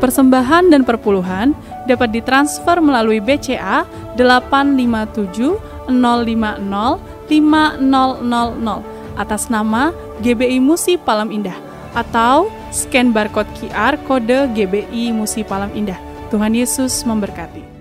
Persembahan dan perpuluhan dapat ditransfer melalui BCA 857 050 5000 atas nama GBI Musi Palam Indah atau scan barcode QR kode GBI Musi Palam Indah. Tuhan Yesus memberkati.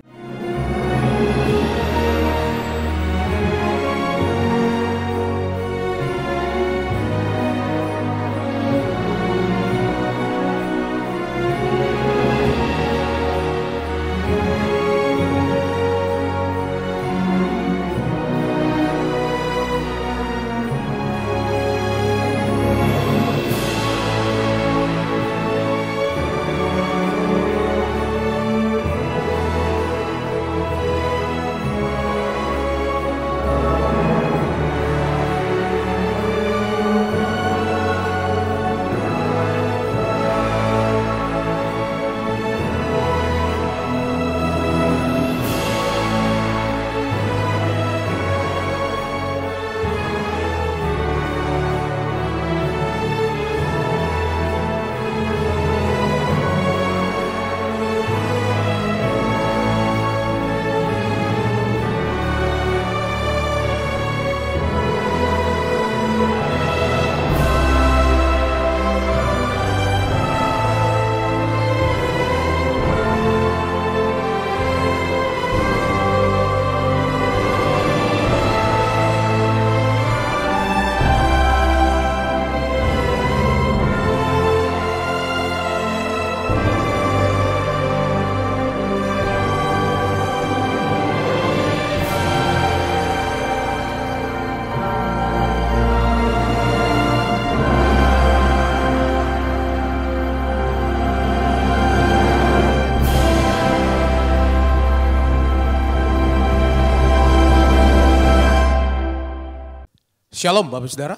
Shalom Bapak Saudara,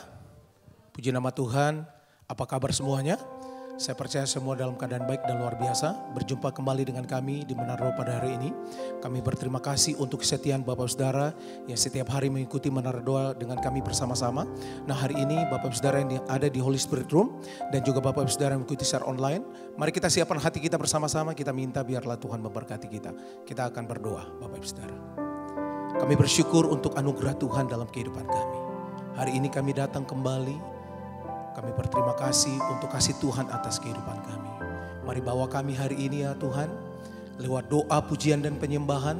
puji nama Tuhan, apa kabar semuanya? Saya percaya semua dalam keadaan baik dan luar biasa. Berjumpa kembali dengan kami di Menara Doa pada hari ini. Kami berterima kasih untuk kesetiaan Bapak Saudara yang setiap hari mengikuti Menara Doa dengan kami bersama-sama. Nah hari ini Bapak Saudara yang ada di Holy Spirit Room dan juga Bapak Saudara yang mengikuti secara online. Mari kita siapkan hati kita bersama-sama, kita minta biarlah Tuhan memberkati kita. Kita akan berdoa Bapak Saudara. Kami bersyukur untuk anugerah Tuhan dalam kehidupan kami. Hari ini kami datang kembali, kami berterima kasih untuk kasih Tuhan atas kehidupan kami. Mari bawa kami hari ini ya Tuhan, lewat doa, pujian dan penyembahan,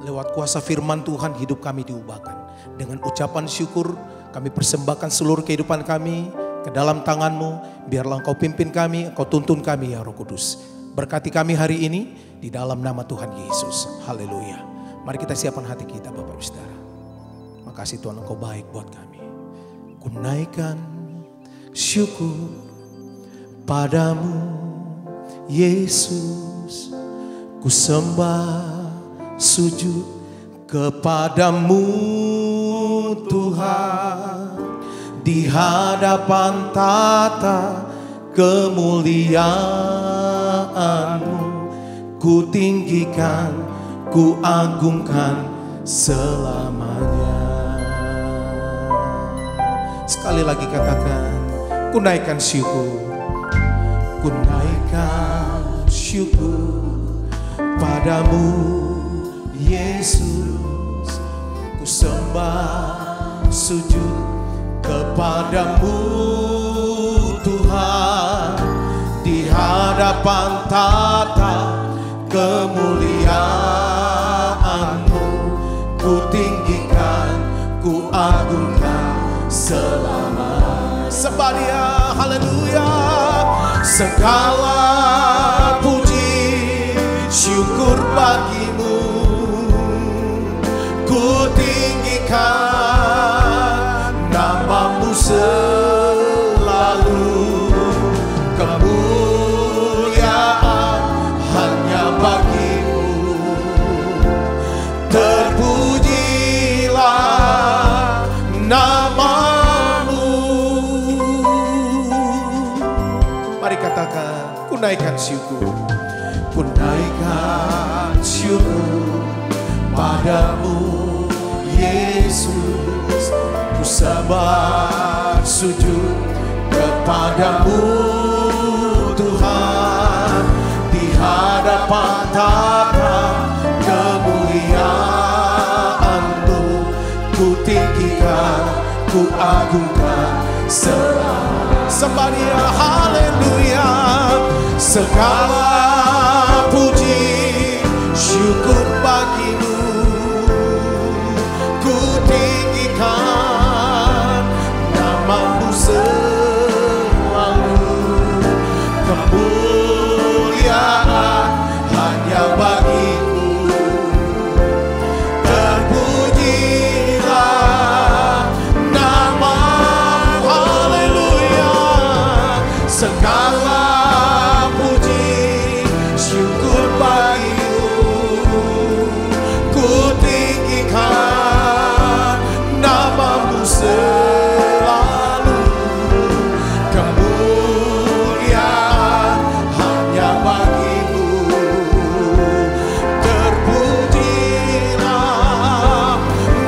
lewat kuasa firman Tuhan hidup kami diubahkan. Dengan ucapan syukur kami persembahkan seluruh kehidupan kami ke dalam tangan-Mu. Biarlah Engkau pimpin kami, Engkau tuntun kami ya Roh Kudus. Berkati kami hari ini di dalam nama Tuhan Yesus. Haleluya. Mari kita siapkan hati kita Bapak Saudara. Makasih Tuhan Engkau baik buat kami. Ku naikkan syukur padamu Yesus, ku sembah sujud kepadamu Tuhan, di hadapan tata kemuliaan-Mu, ku tinggikan, ku agungkan selamanya. Sekali lagi katakan, ku naikkan syukur, ku naikkan syukur padamu Yesus, ku sembah sujud kepadamu Tuhan, di hadapan tata kemuliaan-Mu, ku tinggikan, ku agungkan selama. Sembah Dia, haleluya. Segala puji syukur bagimu, ku tinggikan nama-Mu selalu. Kemuliaan hanya bagimu, terpujilah nama-Mu. Mari katakan, ku naikkan syukur, ku naikkan syukur padamu Yesus, ku sembah sujud kepadamu Tuhan, di ku agungkan selalu. Sembah Dia, haleluya. Segala puji syukur bagimu, ku tinggikan namamu selalu. Kemuliaan hanya bagimu, terpujilah namamu, haleluya. Segala puji syukur bagimu, ku tinggikan namamu selalu. Kemuliaan hanya bagimu, terpujilah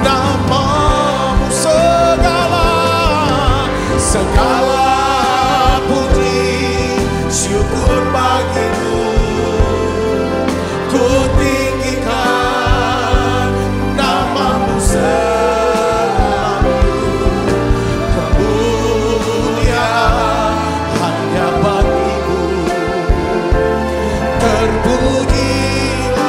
namamu. Segala puji syukur bagimu, ku tinggikan namamu selalu. Kemuliaan hanya bagimu, terpujilah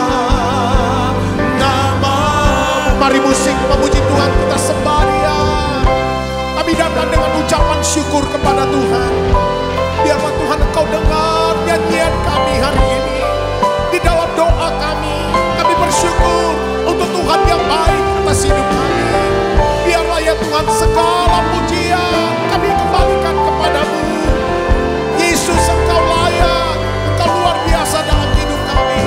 namamu. Mari musik memuji Tuhan, kita sembah Dia. Kami datang dengan ucapan syukur kepada Tuhan. Biarlah Tuhan Engkau dengar nyanyian kami hari ini. Di dalam doa kami bersyukur untuk Tuhan yang baik atas hidup kami. Biarlah ya Tuhan segala pujian kami kembalikan kepadamu. Yesus, Engkau layak, Engkau luar biasa dalam hidup kami.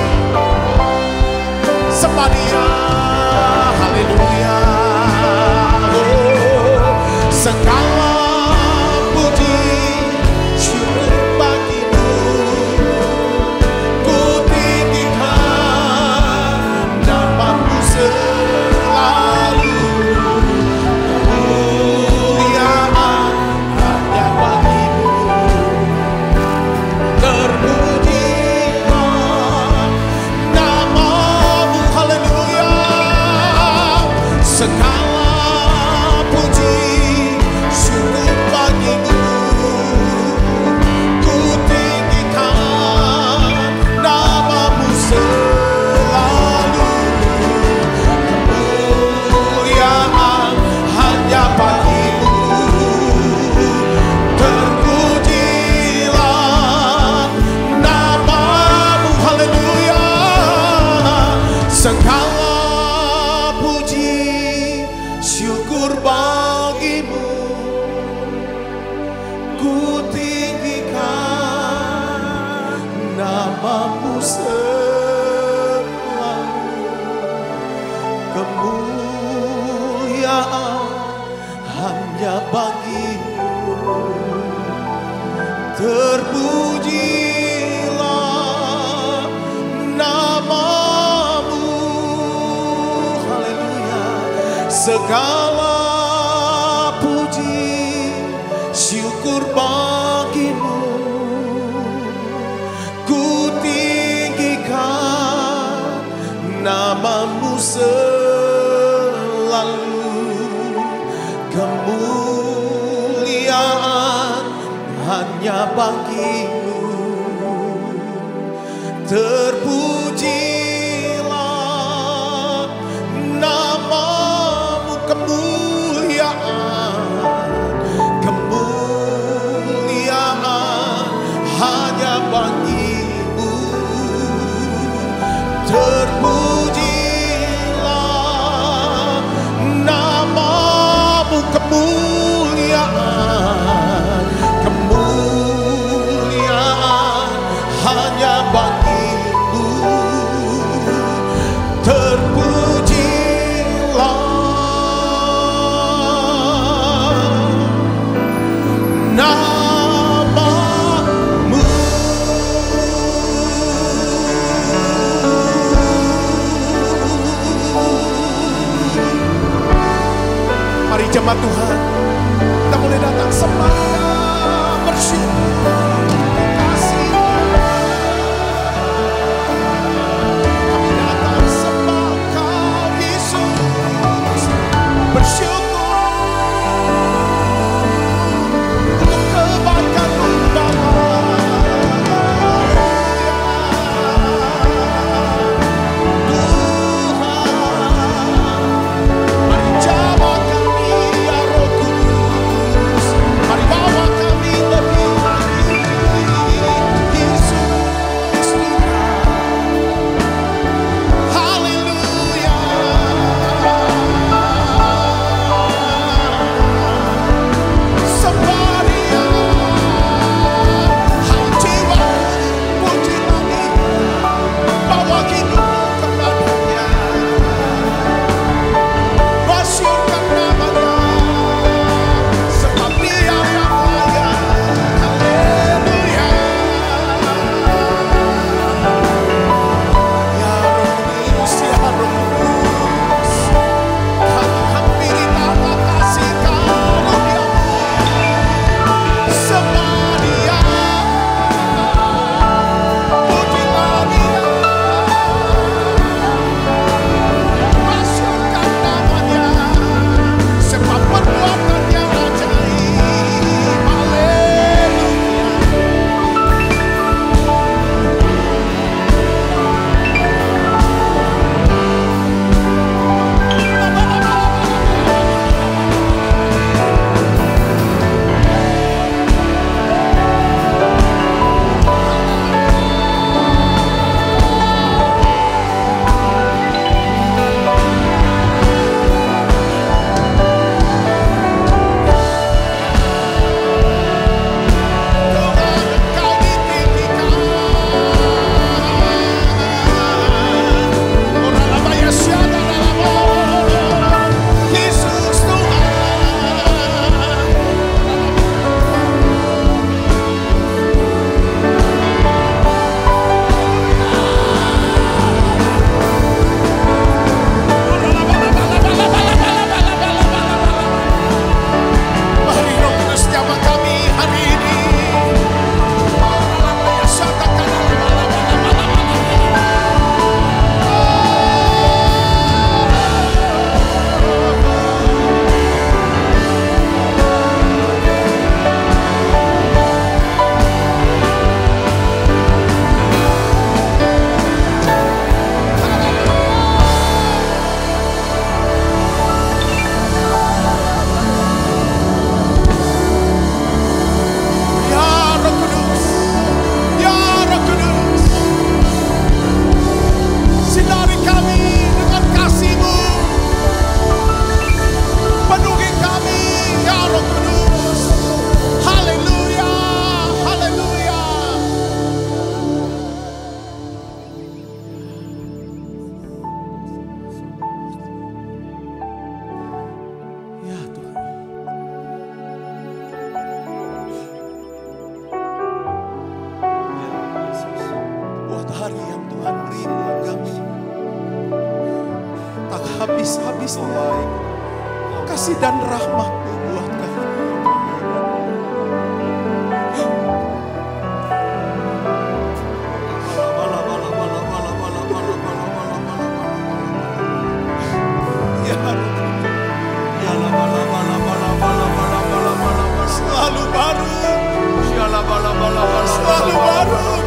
Sembah Dia, haleluya. Segala puji syukur bagimu, ku tinggikan namamu selalu. Kemuliaan hanya bagimu, terpujilah namamu, haleluya. Segala syukur bagimu, ku tinggikan namamu selalu. Kemuliaan hanya bagimu, terpujilah namamu, haleluya. Segala puji syukur bagimu, ku tinggikan namamu selalu. Kemuliaan hanya bagimu, terpujilah namamu, haleluya. Segala puji syukur bagimu, ku tinggikan namamu selalu. Kemuliaan hanya bagimu, terpujilah namamu. Kemuliaan hanya bagimu, terpujilah namamu. Kemuliaan hanya bagimu, terpujilah namamu. Mari jemaat Tuhan, kita boleh datang sembah, bersyukur, kasih. hari yang Tuhan beri buat kami. Tak habis-habisnya kasih dan rahmat-Mu buat kami. Selalu baru, selalu baru.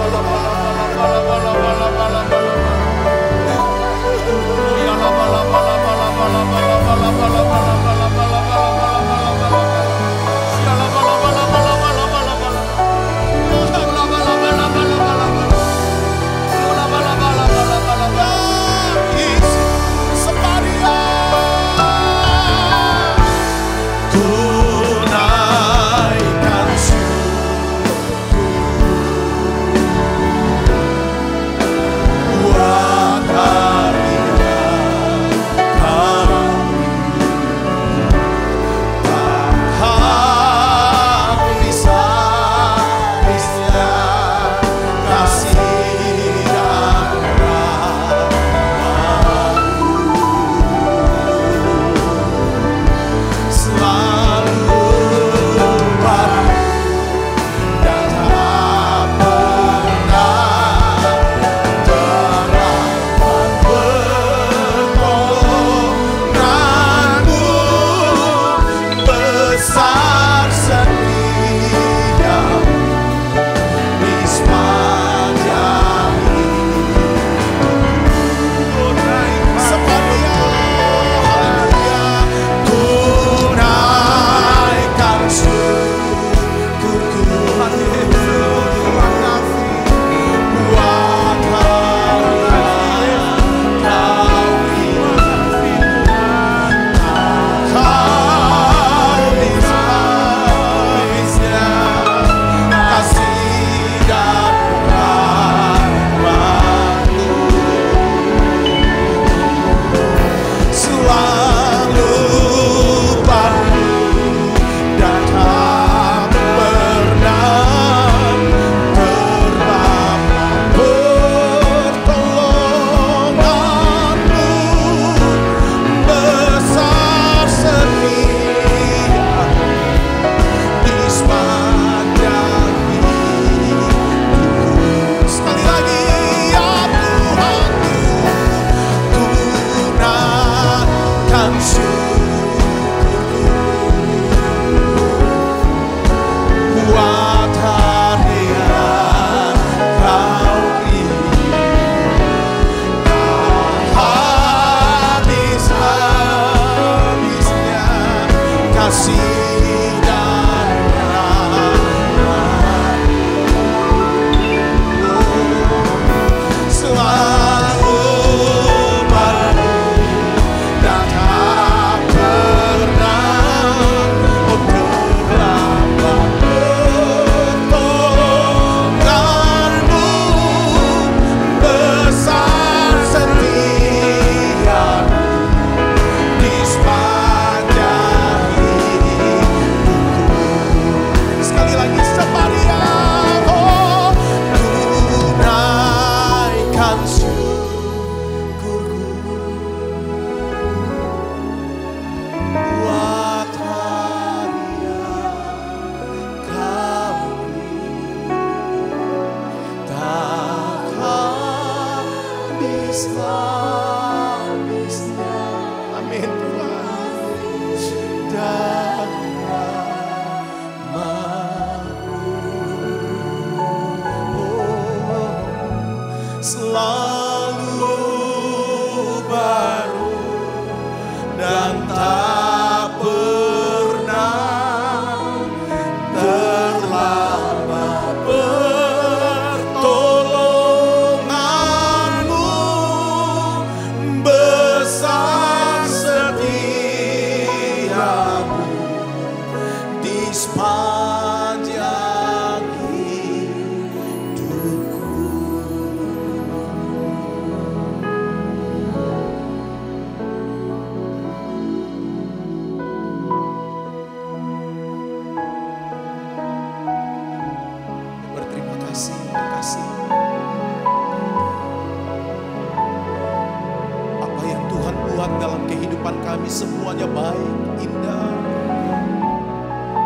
kami semuanya baik, indah.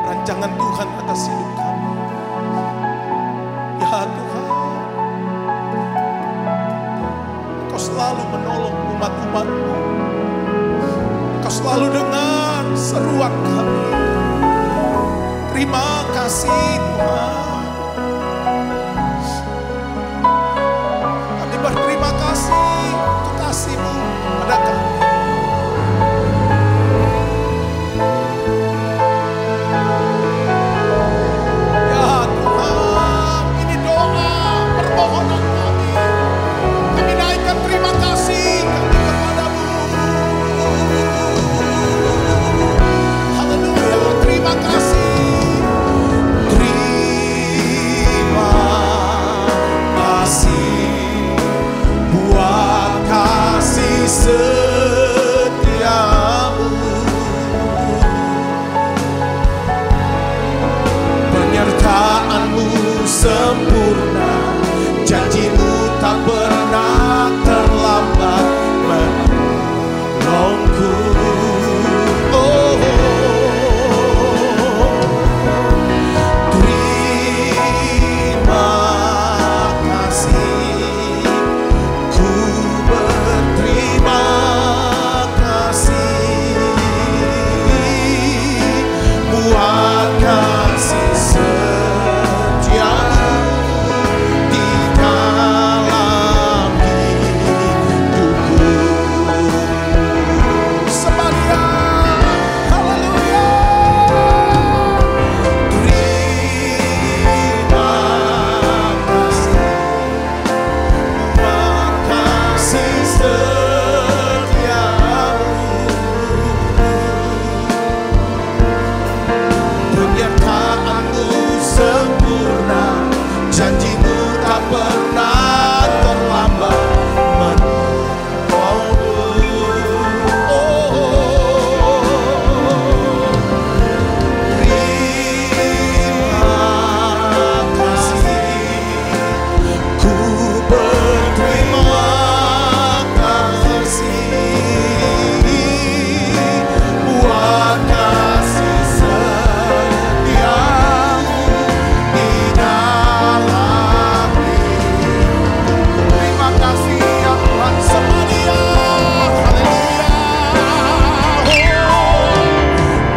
Rancangan Tuhan atas hidup kami. Ya Tuhan, Engkau selalu menolong umat-umat-Mu. Engkau selalu dengar seruan kami. Terima kasih Tuhan. Kami berterima kasih untuk kasih-Mu pada kami. Ya Tuhan, ini doa permohonan kami. Kami naikkan terima kasih kami kepada-Mu. Haleluya, terima kasih. Terima kasih buat kasih setiamu. Penyertaan-Mu sempurna, janji-Mu tak pernah terlambat menolongku. Terima kasih, ku berterima kasih buat kasih setiamu di dalam hidupku. Semuanya, haleluya. Terima kasih, buat kasih setiamu. Penyertaan-Mu sempurna, janji-Mu tak pernah terlambat menolongku. Terima kasih, ku berterima kasih buat kasih setiamu di dalam hidupku. Terima kasih ya Tuhan, semuanya, haleluya.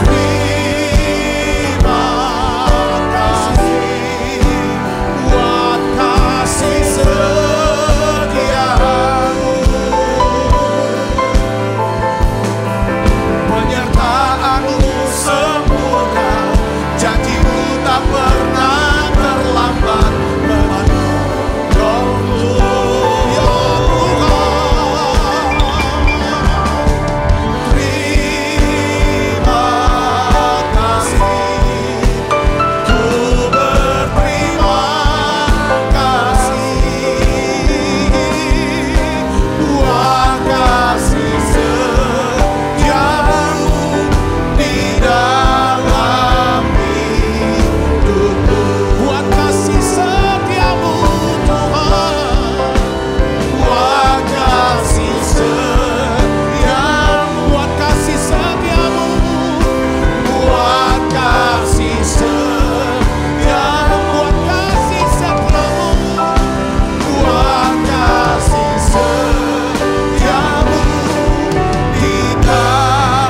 Terima kasih buat kasih setiamu. Penyertaan-Mu sempurna, janji-Mu tak pernah terlambat menolongku. Ya Tuhan, terima kasih, ku berterima kasih buat kasih setiamu di dalam hidupku. Buat kasih setiamu Tuhan, buat kasih setiamu, buat kasih setiamu, buat kasih setiamu, buat kasih setiamu, buat kasih setiamu di dalam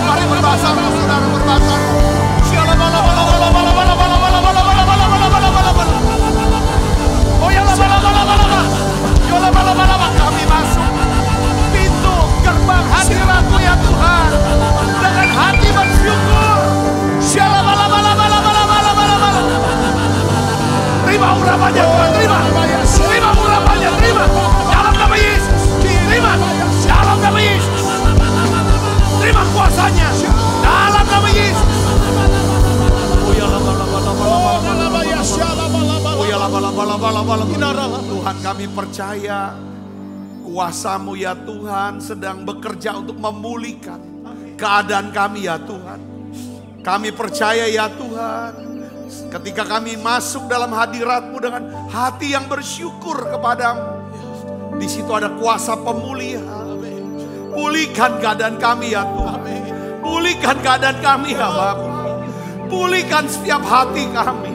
Mari berbahasa, saudara berbahasa. Kami masuk pintu gerbang hadirat-Mu ya Tuhan dengan hati bersyukur. Terima urapannya Tuhan, terima urapannya, terima dalam nama Yesus, terima dalam nama Yesus, terima kuasanya dalam nama Yesus. Tuhan, kami percaya Kuasa-Mu ya Tuhan sedang bekerja untuk memulihkan keadaan kami ya Tuhan. Kami percaya ya Tuhan, ketika kami masuk dalam hadirat-Mu dengan hati yang bersyukur kepadamu, di situ ada kuasa pemulihan. Pulihkan keadaan kami ya Tuhan. Pulihkan keadaan kami ya Bapa. Pulihkan setiap hati kami.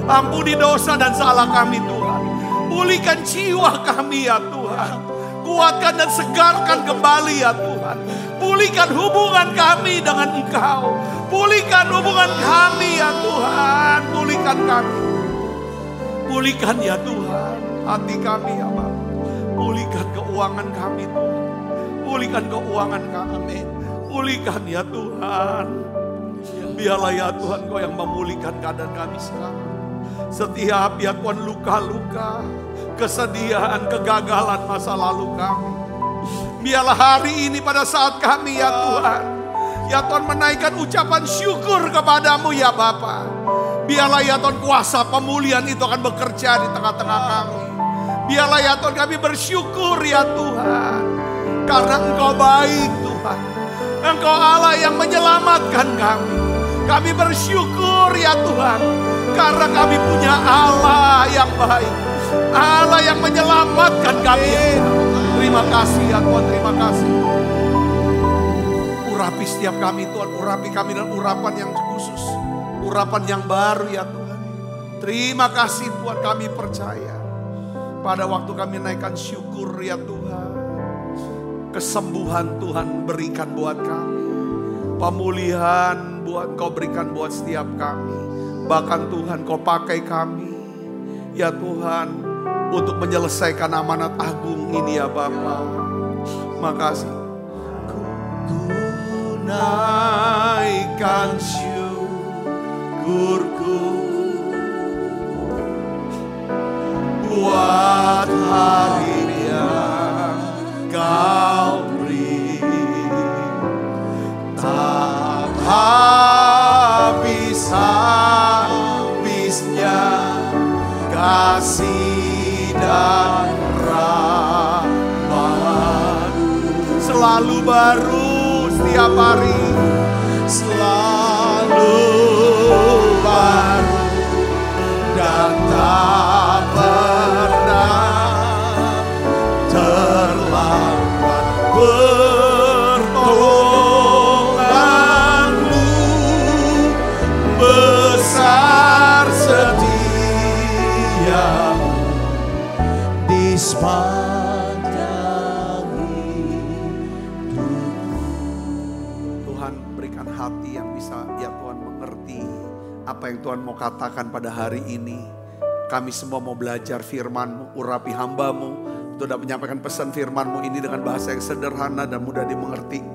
Ampuni dosa dan salah kami Tuhan. Pulihkan jiwa kami ya Tuhan. Kuatkan dan segarkan kembali ya Tuhan. Pulihkan hubungan kami dengan Engkau. Pulihkan hubungan kami ya Tuhan. Pulihkan kami. Pulihkan ya Tuhan hati kami ya Bapa. Pulihkan keuangan kami Tuhan. Pulihkan keuangan kami. Pulihkan ya Tuhan. Biarlah ya Tuhan Kau yang memulihkan keadaan kami sekarang. Setiap ya Tuhan luka-luka, kesedihan, kegagalan masa lalu kami. Biarlah hari ini pada saat kami ya Tuhan. Ya Tuhan menaikkan ucapan syukur kepadamu ya Bapa. Biarlah ya Tuhan kuasa pemulihan itu akan bekerja di tengah-tengah kami. Biarlah ya Tuhan kami bersyukur ya Tuhan. Karena Engkau baik Tuhan. Engkau Allah yang menyelamatkan kami. Kami bersyukur ya Tuhan. Karena kami punya Allah yang baik. Allah yang menyelamatkan kami. Terima kasih ya Tuhan, terima kasih. Urapi setiap kami Tuhan. Urapi kami dengan urapan yang khusus. Urapan yang baru ya Tuhan. Terima kasih Tuhan, kami percaya. Pada waktu kami naikkan syukur ya Tuhan. Kesembuhan Tuhan berikan buat kami. Pemulihan buat Kau berikan buat setiap kami. Bahkan Tuhan Kau pakai kami. Ya Tuhan. Untuk menyelesaikan amanat agung ini ya Bapa. Makasih. Ku naikkan syukurku buat hari yang Kau beri. Tak habis-habisnya kasih dan rahmat-Mu selalu baru setiap hari. Selalu baru dan tak pernah terlambat. Pertolongan-Mu besar setia-Mu di sepanjang hidupku. Tuhan berikan hati yang bisa ya Tuhan mengerti apa yang Tuhan mau katakan pada hari ini. Kami semua mau belajar firman-Mu, urapi hamba-Mu untuk dapat menyampaikan pesan firman-Mu ini dengan bahasa yang sederhana dan mudah dimengerti.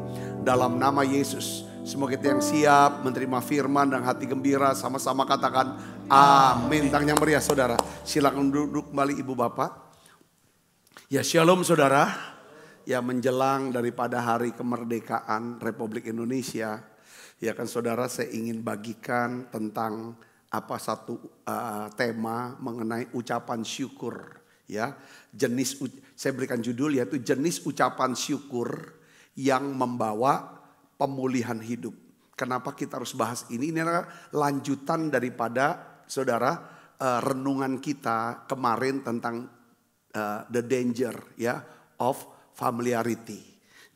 Dalam nama Yesus, semua kita yang siap menerima firman dan hati gembira sama-sama katakan amin. Tangan yang meriah saudara. Silakan duduk kembali ibu bapak. Ya shalom saudara. Ya menjelang daripada hari kemerdekaan Republik Indonesia. Ya kan saudara, saya ingin bagikan tentang satu tema mengenai ucapan syukur. Ya, saya berikan judul yaitu jenis ucapan syukur yang membawa pemulihan hidup. Kenapa kita harus bahas ini? Ini adalah lanjutan daripada saudara renungan kita kemarin tentang the danger ya of familiarity.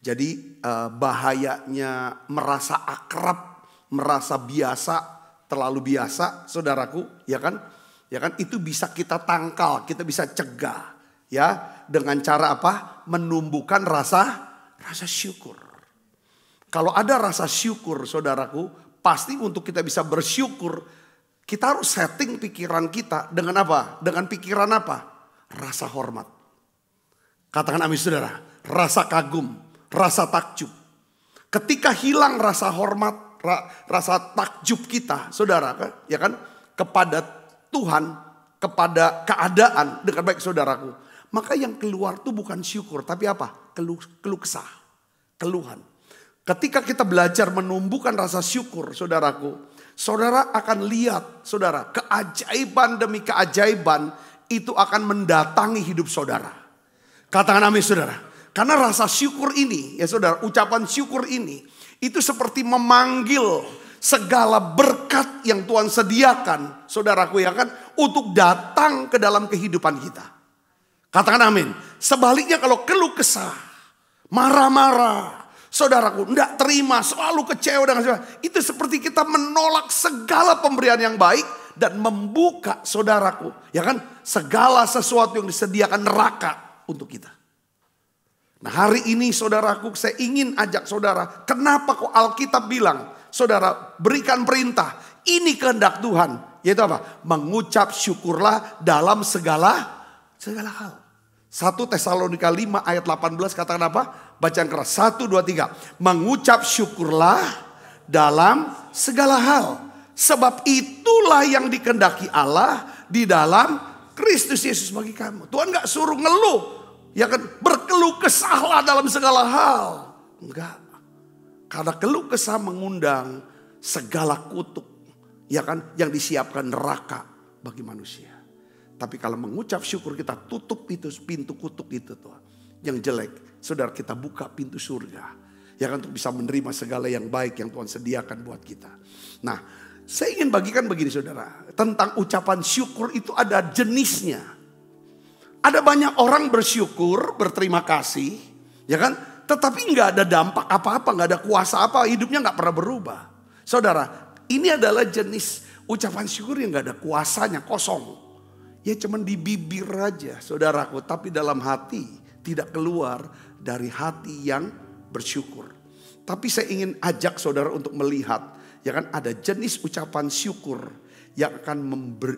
Jadi bahayanya merasa akrab, merasa biasa, terlalu biasa, saudaraku, ya kan? Ya kan, itu bisa kita tangkal, kita bisa cegah, ya, dengan cara apa? Menumbuhkan rasa syukur. Kalau ada rasa syukur, saudaraku, pasti untuk kita bisa bersyukur, kita harus setting pikiran kita dengan apa? Dengan pikiran apa? Rasa hormat. Katakan amin, saudara. Rasa kagum, rasa takjub. Ketika hilang rasa hormat, rasa takjub kita, saudara, ya kan, kepada Tuhan, kepada keadaan dengan baik, saudaraku, maka yang keluar tuh bukan syukur, tapi apa? Keluh kesah, keluhan. Ketika kita belajar menumbuhkan rasa syukur, saudaraku, saudara akan lihat, saudara, keajaiban demi keajaiban itu akan mendatangi hidup saudara. Katakan amin saudara. Karena rasa syukur ini ya saudara, ucapan syukur ini itu seperti memanggil segala berkat yang Tuhan sediakan, saudaraku ya kan, untuk datang ke dalam kehidupan kita. Katakan amin. Sebaliknya kalau keluh kesah, marah-marah, saudaraku tidak terima, selalu kecewa dengan segala, itu seperti kita menolak segala pemberian yang baik dan membuka saudaraku, ya kan, segala sesuatu yang disediakan neraka untuk kita. Nah hari ini saudaraku, saya ingin ajak saudara, kenapa kok Alkitab bilang, saudara berikan perintah, ini kehendak Tuhan. Yaitu apa? Mengucap syukurlah dalam segala hal. 1 Tesalonika 5 ayat 18 katakan apa? Bacaan keras, 1, 2, 3. Mengucap syukurlah dalam segala hal. Sebab itulah yang dikehendaki Allah di dalam Kristus Yesus bagi kamu. Tuhan gak suruh ngeluh. Ya kan, berkeluh kesahlah dalam segala hal. Enggak. Karena keluh kesah mengundang segala kutuk, ya kan, yang disiapkan neraka bagi manusia. Tapi kalau mengucap syukur kita tutup itu pintu kutuk itu tuh, yang jelek. Saudara kita buka pintu surga. Ya kan, untuk bisa menerima segala yang baik yang Tuhan sediakan buat kita. Nah, saya ingin bagikan begini saudara. Tentang ucapan syukur itu ada jenisnya. Ada banyak orang bersyukur, berterima kasih, ya kan? Tetapi nggak ada dampak apa-apa, nggak ada kuasa apa, hidupnya nggak pernah berubah. Saudara, ini adalah jenis ucapan syukur yang nggak ada kuasanya, kosong. Ya cuman di bibir aja, saudaraku, tapi dalam hati tidak keluar dari hati yang bersyukur. Tapi saya ingin ajak saudara untuk melihat, ya kan, ada jenis ucapan syukur yang akan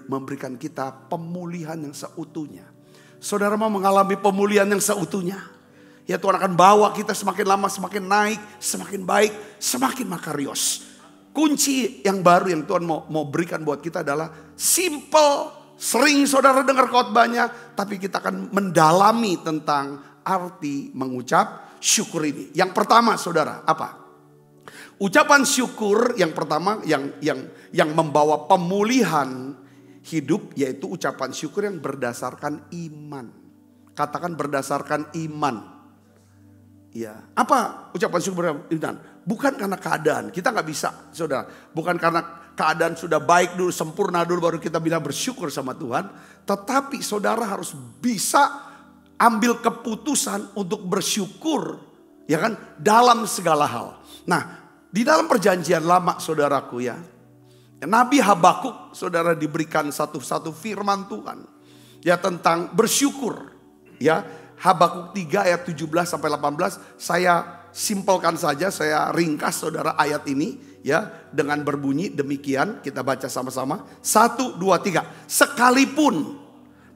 memberikan kita pemulihan yang seutuhnya. Saudara mau mengalami pemulihan yang seutuhnya, ya Tuhan akan bawa kita semakin lama semakin naik, semakin baik, semakin makarios. Kunci yang baru yang Tuhan mau berikan buat kita adalah simple. Sering saudara dengar khotbahnya, tapi kita akan mendalami tentang arti mengucap syukur ini. Yang pertama saudara, apa? Ucapan syukur yang pertama yang membawa pemulihan hidup, yaitu ucapan syukur yang berdasarkan iman. Katakan berdasarkan iman. Ya, apa ucapan syukur berdasarkan iman? Bukan karena keadaan, kita nggak bisa, saudara. Bukan karena keadaan sudah baik dulu, sempurna dulu baru kita bilang bersyukur sama Tuhan. Tetapi saudara harus bisa ambil keputusan untuk bersyukur, ya kan, dalam segala hal. Nah, di dalam perjanjian lama saudaraku ya, Nabi Habakuk saudara diberikan satu firman Tuhan ya tentang bersyukur. Ya, Habakuk 3 ayat 17 sampai 18, saya simpelkan saja, saya ringkas saudara ayat ini ya dengan berbunyi demikian, kita baca sama-sama. 1, 2, 3. Sekalipun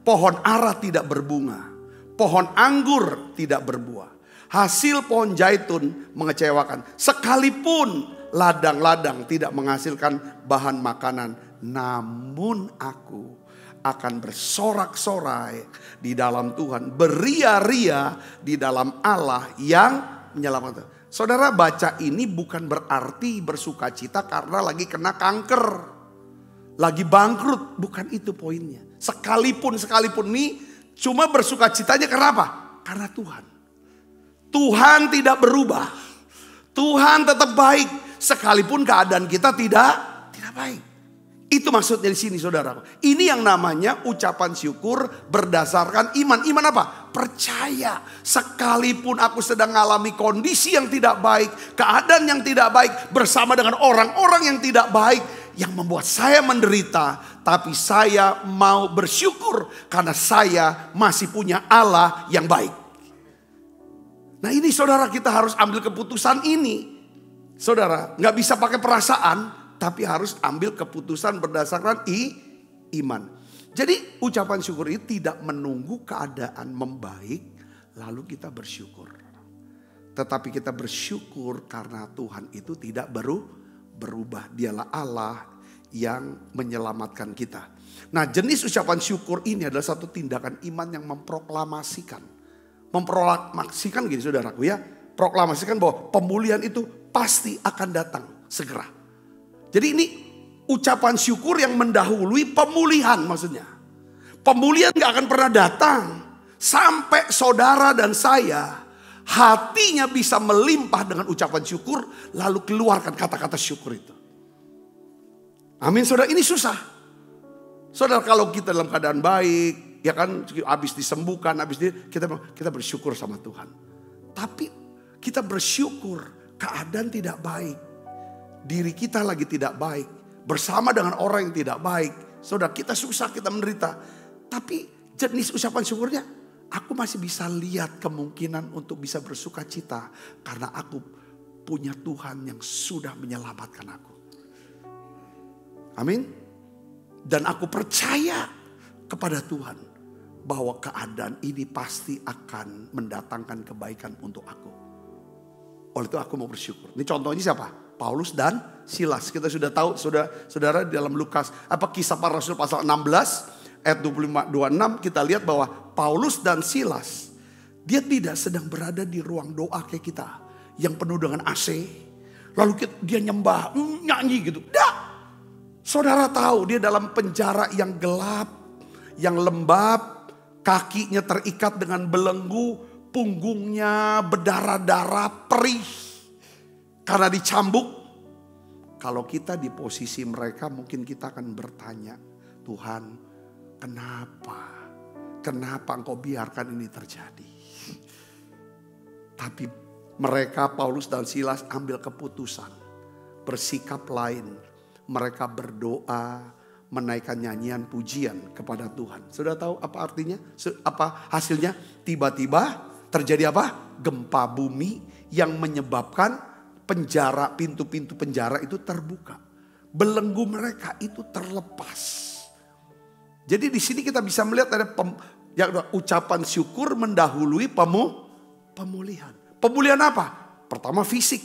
pohon ara tidak berbunga, pohon anggur tidak berbuah, hasil pohon zaitun mengecewakan, sekalipun ladang-ladang tidak menghasilkan bahan makanan, namun aku akan bersorak-sorai di dalam Tuhan, beria-ria di dalam Allah yang menyelamatkan. Saudara baca ini bukan berarti bersukacita karena lagi kena kanker, lagi bangkrut, bukan itu poinnya. Sekalipun ini cuma bersukacitanya karena apa? Karena Tuhan tidak berubah. Tuhan tetap baik. Sekalipun keadaan kita tidak baik. Itu maksudnya di sini saudara. Ini yang namanya ucapan syukur berdasarkan iman. Iman apa? Percaya. Sekalipun aku sedang mengalami kondisi yang tidak baik, keadaan yang tidak baik, bersama dengan orang-orang yang tidak baik, yang membuat saya menderita, tapi saya mau bersyukur karena saya masih punya Allah yang baik. Nah ini saudara, kita harus ambil keputusan ini. Saudara, gak bisa pakai perasaan, tapi harus ambil keputusan berdasarkan iman. Jadi ucapan syukur ini tidak menunggu keadaan membaik, lalu kita bersyukur. Tetapi kita bersyukur karena Tuhan itu tidak berubah. Dialah Allah yang menyelamatkan kita. Nah jenis ucapan syukur ini adalah satu tindakan iman yang memproklamasikan. Memproklamasikan gini saudaraku ya. Proklamasikan bahwa pemulihan itu pasti akan datang segera. Jadi ini ucapan syukur yang mendahului pemulihan maksudnya. Pemulihan gak akan pernah datang Sampai saudara dan saya hatinya bisa melimpah dengan ucapan syukur, lalu keluarkan kata-kata syukur itu. Amin saudara, ini susah. Saudara, kalau kita dalam keadaan baik, ya kan, habis disembuhkan, kita bersyukur sama Tuhan. Tapi kita bersyukur keadaan tidak baik, diri kita lagi tidak baik, bersama dengan orang yang tidak baik. Saudara, kita susah, kita menderita. Tapi jenis ucapan syukurnya, aku masih bisa lihat kemungkinan untuk bisa bersuka cita karena aku punya Tuhan yang sudah menyelamatkan aku. Amin. Dan aku percaya kepada Tuhan bahwa keadaan ini pasti akan mendatangkan kebaikan untuk aku. Oleh itu aku mau bersyukur. Ini contohnya siapa? Paulus dan Silas. Kita sudah tahu, saudara, dalam Lukas, Kisah Para Rasul pasal 16 ayat 25-26 kita lihat bahwa Paulus dan Silas, dia tidak sedang berada di ruang doa kayak kita yang penuh dengan AC. Lalu dia nyembah, nyanyi gitu. Dah. Saudara tahu dia dalam penjara yang gelap, yang lembab, kakinya terikat dengan belenggu, punggungnya berdarah-darah, perih karena dicambuk. Kalau kita di posisi mereka, mungkin kita akan bertanya, Tuhan, kenapa engkau biarkan ini terjadi? Tapi mereka, Paulus dan Silas, ambil keputusan, bersikap lain. Mereka berdoa, menaikkan nyanyian pujian kepada Tuhan. Sudah tahu apa artinya? Apa hasilnya? Tiba-tiba terjadi apa? Gempa bumi yang menyebabkan pintu-pintu penjara itu terbuka. Belenggu mereka itu terlepas. Jadi di sini kita bisa melihat ada ucapan syukur mendahului pemulihan. Pemulihan apa? Pertama fisik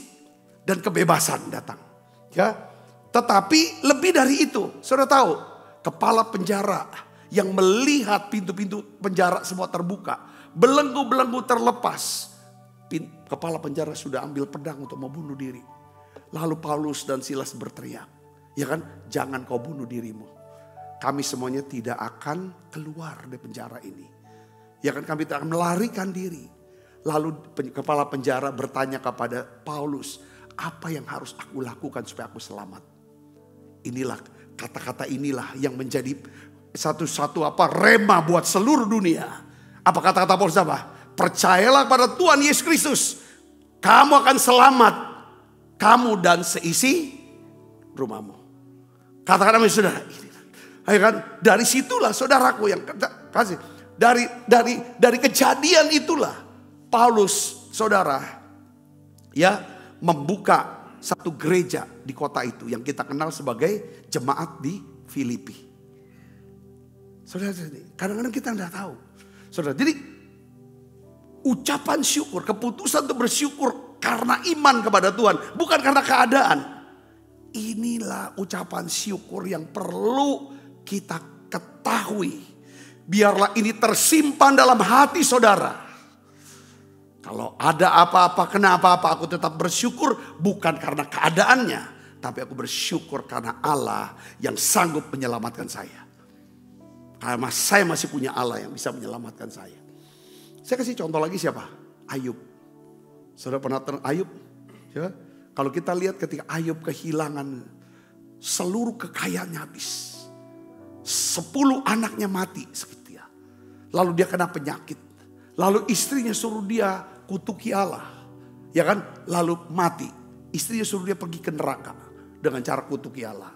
dan kebebasan datang. Ya. Tetapi lebih dari itu, saudara tahu, kepala penjara yang melihat pintu-pintu penjara semua terbuka, belenggu-belenggu terlepas, kepala penjara sudah ambil pedang untuk membunuh diri. Lalu Paulus dan Silas berteriak, ya kan, jangan kau bunuh dirimu. Kami semuanya tidak akan keluar dari penjara ini. Ya kan, kami tidak akan melarikan diri. Lalu kepala penjara bertanya kepada Paulus, apa yang harus aku lakukan supaya aku selamat? Inilah kata-kata inilah yang menjadi satu-satu rema buat seluruh dunia. Apa kata-kata Paulus apa? Percayalah pada Tuhan Yesus Kristus, kamu akan selamat, kamu dan seisi rumahmu. Katakan amin saudara. Ayo kan, dari situlah saudaraku yang kasih, dari kejadian itulah Paulus saudara ya membuka satu gereja di kota itu yang kita kenal sebagai jemaat di Filipi. Saudara, kadang-kadang kita tidak tahu. Saudara, jadi ucapan syukur, keputusan untuk bersyukur karena iman kepada Tuhan, bukan karena keadaan. Inilah ucapan syukur yang perlu kita ketahui. Biarlah ini tersimpan dalam hati saudara. Kalau ada apa-apa, kena apa-apa, aku tetap bersyukur bukan karena keadaannya. Tapi aku bersyukur karena Allah yang sanggup menyelamatkan saya. Karena saya masih punya Allah yang bisa menyelamatkan saya. Saya kasih contoh lagi siapa? Ayub. Saudara pernah Ayub? Ya? Kalau kita lihat ketika Ayub kehilangan seluruh kekayaannya habis. 10 anaknya mati seketika. Lalu dia kena penyakit. Lalu istrinya suruh dia kutuki Allah. Ya kan? Lalu mati. Istrinya suruh dia pergi ke neraka. Dengan cara kutuki Allah.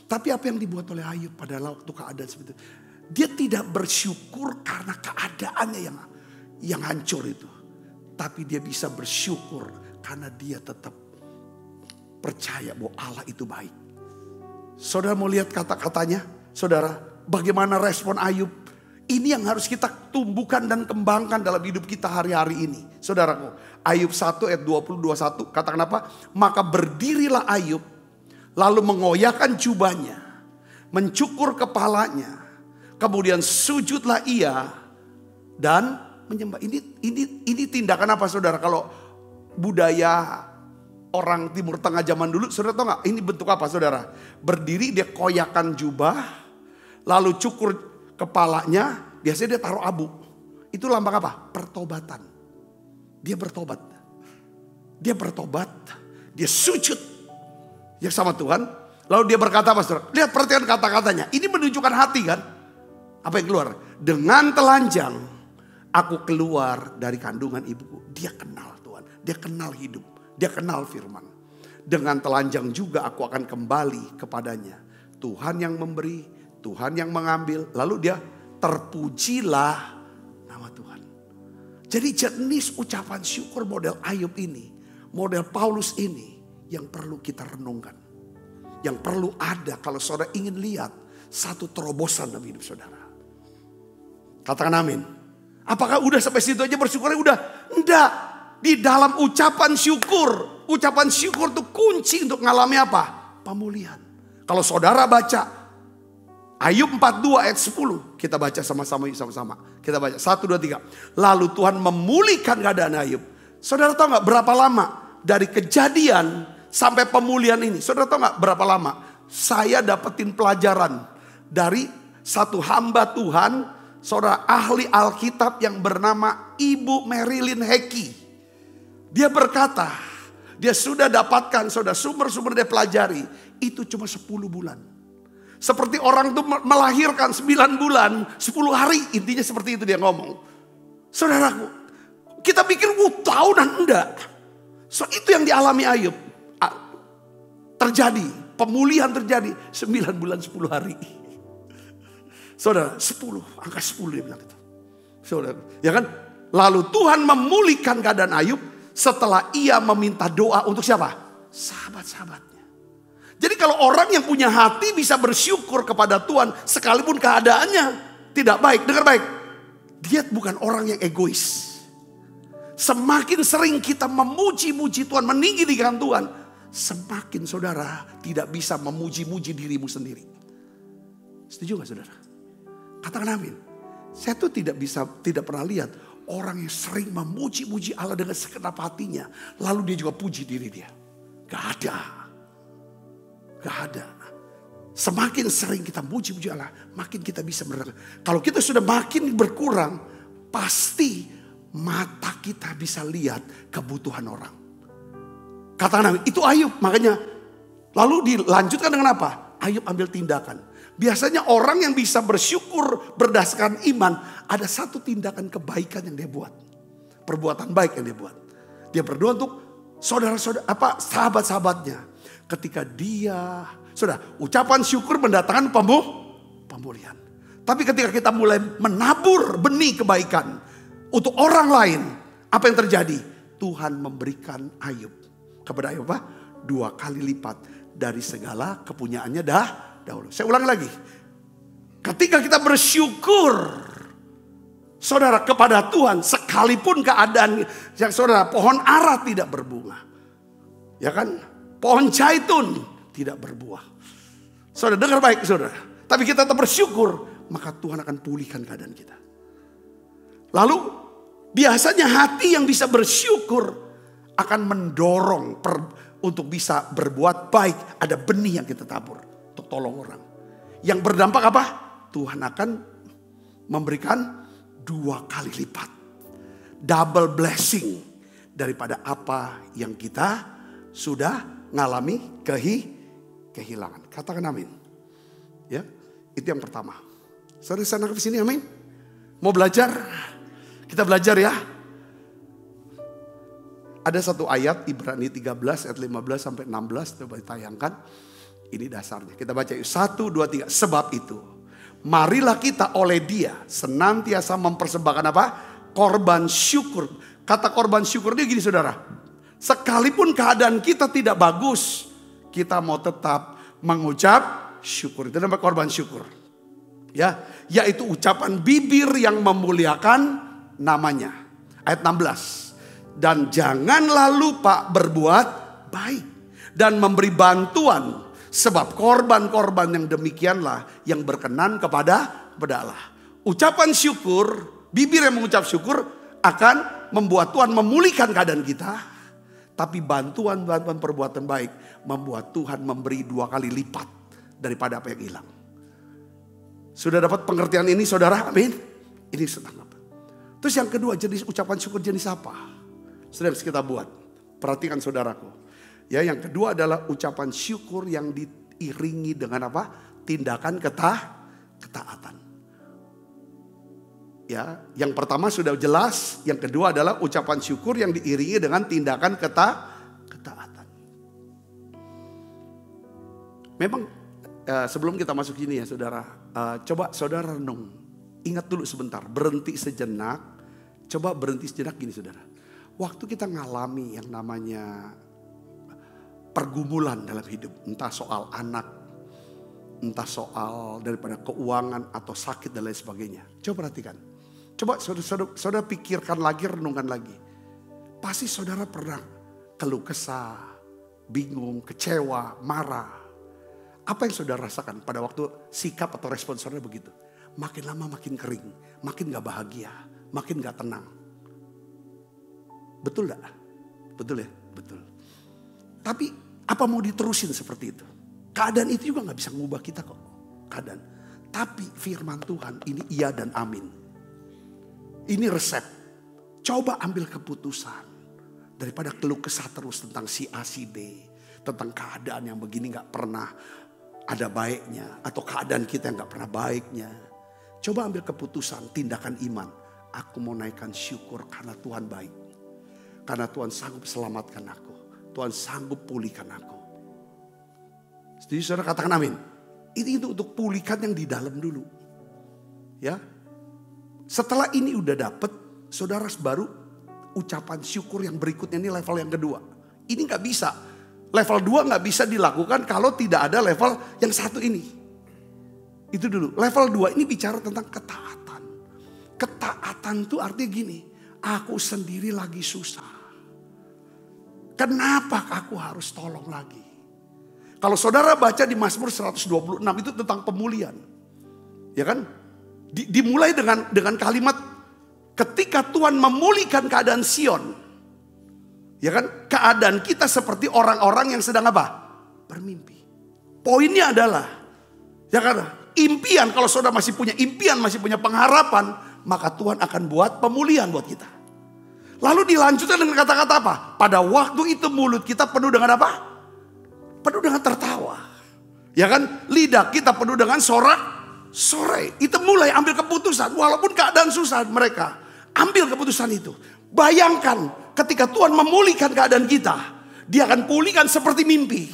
Tapi apa yang dibuat oleh Ayub pada waktu keadaan seperti itu? Dia tidak bersyukur karena keadaannya yang hancur itu. Tapi dia bisa bersyukur karena dia tetap percaya bahwa Allah itu baik. Saudara mau lihat kata-katanya? Saudara, bagaimana respon Ayub? Ini yang harus kita tumbuhkan dan kembangkan dalam hidup kita hari-hari ini. Saudaraku, Ayub 1 ayat 20-21 katakan apa? Maka berdirilah Ayub, lalu mengoyakkan jubahnya, mencukur kepalanya, kemudian sujudlah ia dan menyembah. Ini tindakan apa saudara? Kalau budaya orang Timur Tengah zaman dulu, saudara tahu nggak? Ini bentuk apa saudara? Berdiri dia koyakan jubah, lalu cukur kepalanya, biasanya dia taruh abu. Itu lambang apa? Pertobatan. Dia bertobat. Dia bertobat. Dia sujud. Ya sama Tuhan. Lalu dia berkata apa saudara? Lihat perhatikan kata-katanya. Ini menunjukkan hati kan? Apa yang keluar? Dengan telanjang aku keluar dari kandungan ibuku. Dia kenal Tuhan. Dia kenal hidup. Dia kenal firman. Dengan telanjang juga aku akan kembali kepadanya. Tuhan yang memberi, Tuhan yang mengambil. Lalu dia terpujilah nama Tuhan. Jadi jenis ucapan syukur model Ayub ini, model Paulus ini yang perlu kita renungkan. Yang perlu ada kalau saudara ingin lihat satu terobosan dalam hidup saudara. Katakan amin. Apakah udah sampai situ aja bersyukurnya? Udah? Enggak. Di dalam ucapan syukur. Ucapan syukur itu kunci untuk ngalami apa? Pemulihan. Kalau saudara baca Ayub 42 ayat 10. Kita baca sama-sama. Kita baca 1, 2, 3. Lalu Tuhan memulihkan keadaan Ayub. Saudara tahu gak berapa lama dari kejadian sampai pemulihan ini? Saudara tahu gak berapa lama? Saya dapetin pelajaran dari satu hamba Tuhan, saudara ahli Alkitab yang bernama Ibu Marilyn Heki. Dia berkata, dia sudah dapatkan, saudara, sumber-sumber dia pelajari. Itu cuma 10 bulan. Seperti orang itu melahirkan 9 bulan, 10 hari. Intinya seperti itu dia ngomong. Saudaraku, kita pikir tahunan enggak. So itu yang dialami Ayub. Terjadi, pemulihan terjadi 9 bulan 10 hari. Saudara, 10, angka 10 dia bilang itu. Saudara, ya kan? Lalu Tuhan memulihkan keadaan Ayub. Setelah ia meminta doa untuk siapa? Sahabat-sahabatnya. Jadi kalau orang yang punya hati bisa bersyukur kepada Tuhan sekalipun keadaannya tidak baik. Dengar baik. Dia bukan orang yang egois. Semakin sering kita memuji-muji Tuhan, meninggi-tinggikan Tuhan, semakin saudara tidak bisa memuji-muji dirimu sendiri. Setuju gak saudara? Katakan amin. Saya tuh tidak pernah lihat orang yang sering memuji-muji Allah dengan segenap hatinya. Lalu dia juga puji diri dia. Gak ada. Semakin sering kita muji-muji Allah, makin kita bisa berdoa. Kalau kita sudah makin berkurang, pasti mata kita bisa lihat kebutuhan orang. Katakan amin. Itu Ayub. Makanya lalu dilanjutkan dengan apa? Ayub ambil tindakan. Biasanya orang yang bisa bersyukur berdasarkan iman, ada satu tindakan kebaikan yang dia buat. Perbuatan baik yang dia buat. Dia berdoa untuk sahabat-sahabatnya. Ketika dia, ucapan syukur mendatangkan pemulihan. Tapi ketika kita mulai menabur benih kebaikan untuk orang lain, apa yang terjadi? Tuhan memberikan Ayub. Kepada Ayub apa? 2 kali lipat dari segala kepunyaannya dahulu. Saya ulang lagi. Ketika kita bersyukur, saudara, kepada Tuhan, sekalipun keadaan yang saudara, pohon ara tidak berbunga. Ya kan? Pohon zaitun tidak berbuah. Saudara, dengar baik saudara. Tapi kita tetap bersyukur, maka Tuhan akan pulihkan keadaan kita. Lalu, biasanya hati yang bisa bersyukur akan mendorong untuk bisa berbuat baik. Ada benih yang kita tabur. Untuk tolong orang. Yang berdampak apa? Tuhan akan memberikan 2 kali lipat. Double blessing. Daripada apa yang kita sudah ngalami kehilangan. Katakan amin. Ya, itu yang pertama. Saudara sana ke sini amin. Mau belajar? Kita belajar ya. Ada satu ayat Ibrani 13 ayat 15 sampai 16. Coba ditayangkan. Ini dasarnya. Kita baca 1, 2, 3. Sebab itu, marilah kita oleh Dia senantiasa mempersembahkan apa? Korban syukur. Kata korban syukur dia gini saudara. Sekalipun keadaan kita tidak bagus, kita mau tetap mengucap syukur. Itu namanya korban syukur. Ya, yaitu ucapan bibir yang memuliakan namanya. Ayat 16. Dan janganlah lupa berbuat baik dan memberi bantuan. Sebab korban-korban yang demikianlah yang berkenan kepada Allah. Ucapan syukur, bibir yang mengucap syukur akan membuat Tuhan memulihkan keadaan kita. Tapi bantuan-bantuan perbuatan baik membuat Tuhan memberi 2 kali lipat daripada apa yang hilang. Sudah dapat pengertian ini saudara? Amin. Ini sedang apa? Terus yang kedua, jenis ucapan syukur jenis apa? Saudara, kita buat. Perhatikan saudaraku. Ya, yang kedua adalah ucapan syukur yang diiringi dengan apa? Tindakan ketaatan. Ya, yang pertama sudah jelas, yang kedua adalah ucapan syukur yang diiringi dengan tindakan ketaatan. Memang sebelum kita masuk sini ya saudara, coba saudara renung, ingat dulu sebentar, berhenti sejenak. Coba berhenti sejenak gini saudara. Waktu kita ngalami yang namanya pergumulan dalam hidup, entah soal anak, entah soal daripada keuangan atau sakit dan lain sebagainya. Coba perhatikan. Coba saudara pikirkan lagi, renungkan lagi. Pasti saudara pernah keluh kesah, bingung, kecewa, marah. Apa yang saudara rasakan pada waktu sikap atau respon saudara begitu? Makin lama makin kering, makin gak bahagia, makin gak tenang. Betul gak? Betul ya? Betul. Tapi apa mau diterusin seperti itu? Keadaan itu juga gak bisa mengubah kita kok. Keadaan. Tapi firman Tuhan ini iya dan amin. Ini resep. Coba ambil keputusan. Daripada keluh kesah terus tentang si A, si B. Tentang keadaan yang begini gak pernah ada baiknya. Atau keadaan kita yang gak pernah baiknya. Coba ambil keputusan, tindakan iman. Aku mau naikkan syukur karena Tuhan baik. Karena Tuhan sanggup selamatkan aku. Tuhan sanggup pulihkan aku. Setuju saudara, katakan amin. Itu untuk pulihkan yang di dalam dulu. Ya. Setelah ini udah dapet, saudara baru ucapan syukur yang berikutnya, ini level yang kedua. Ini gak bisa. Level 2 gak bisa dilakukan kalau tidak ada level yang satu ini. Itu dulu. Level 2 ini bicara tentang ketaatan. Ketaatan itu artinya gini. Aku sendiri lagi susah. Kenapa aku harus tolong lagi? Kalau saudara baca di Mazmur 126 itu tentang pemulihan. Ya kan? Dimulai dengan kalimat ketika Tuhan memulihkan keadaan Sion. Ya kan? Keadaan kita seperti orang-orang yang sedang apa? Bermimpi. Poinnya adalah, ya kan? Impian, kalau saudara masih punya impian, masih punya pengharapan, maka Tuhan akan buat pemulihan buat kita. Lalu dilanjutkan dengan kata-kata apa? Pada waktu itu mulut kita penuh dengan apa? Penuh dengan tertawa. Ya kan? Lidah kita penuh dengan sorak-sorai. Itu mulai ambil keputusan. Walaupun keadaan susah mereka. Ambil keputusan itu. Bayangkan ketika Tuhan memulihkan keadaan kita. Dia akan pulihkan seperti mimpi.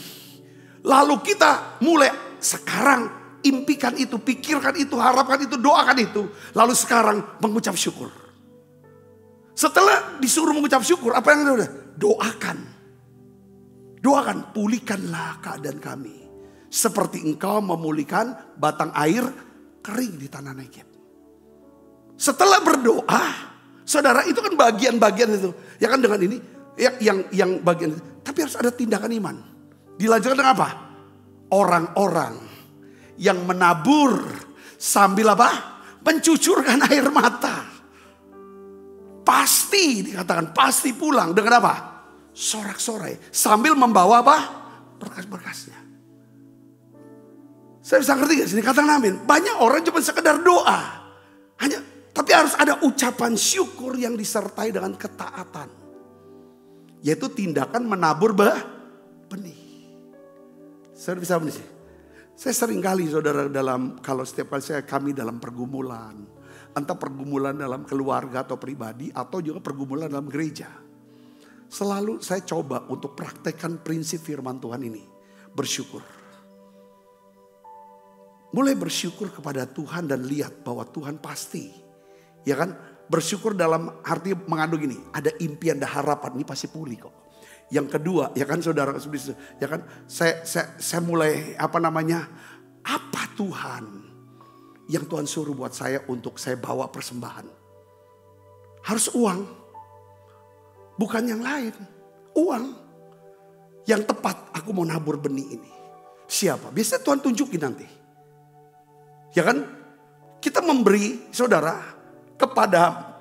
Lalu kita mulai sekarang impikan itu, pikirkan itu, harapkan itu, doakan itu. Lalu sekarang mengucap syukur. Setelah disuruh mengucap syukur, apa yang ada? Doakan. Doakan, pulihkanlah keadaan kami. Seperti engkau memulihkan batang air kering di tanah Negeb. Setelah berdoa, saudara itu kan bagian-bagian itu. Ya kan dengan ini, yang bagian itu. Tapi harus ada tindakan iman. Dilanjutkan dengan apa? Orang-orang yang menabur sambil apa? Mencucurkan air mata. Pasti dikatakan, pasti pulang dengan apa? Sorak-sorai. Sambil membawa apa? Berkas-berkasnya. Saya bisa ngerti gak sini? Katakan amin. Banyak orang cuma sekedar doa. Tapi harus ada ucapan syukur yang disertai dengan ketaatan. Yaitu tindakan menabur benih. Saya bisa benih. Saya sering kali saudara kalau setiap kali kami dalam pergumulan. Entah pergumulan dalam keluarga atau pribadi atau juga pergumulan dalam gereja. Selalu saya coba untuk praktekkan prinsip firman Tuhan ini. Bersyukur. Mulai bersyukur kepada Tuhan dan lihat bahwa Tuhan pasti. Ya kan? Bersyukur dalam arti mengandung ini. Ada impian dan harapan, ini pasti pulih kok. Yang kedua, ya kan saudara, ya kan, saya mulai apa Tuhan yang Tuhan suruh buat saya untuk saya bawa persembahan. Harus uang, bukan yang lain, uang yang tepat. Aku mau nabur benih ini. Siapa? Biasanya Tuhan tunjukin nanti. Ya kan, kita memberi saudara kepada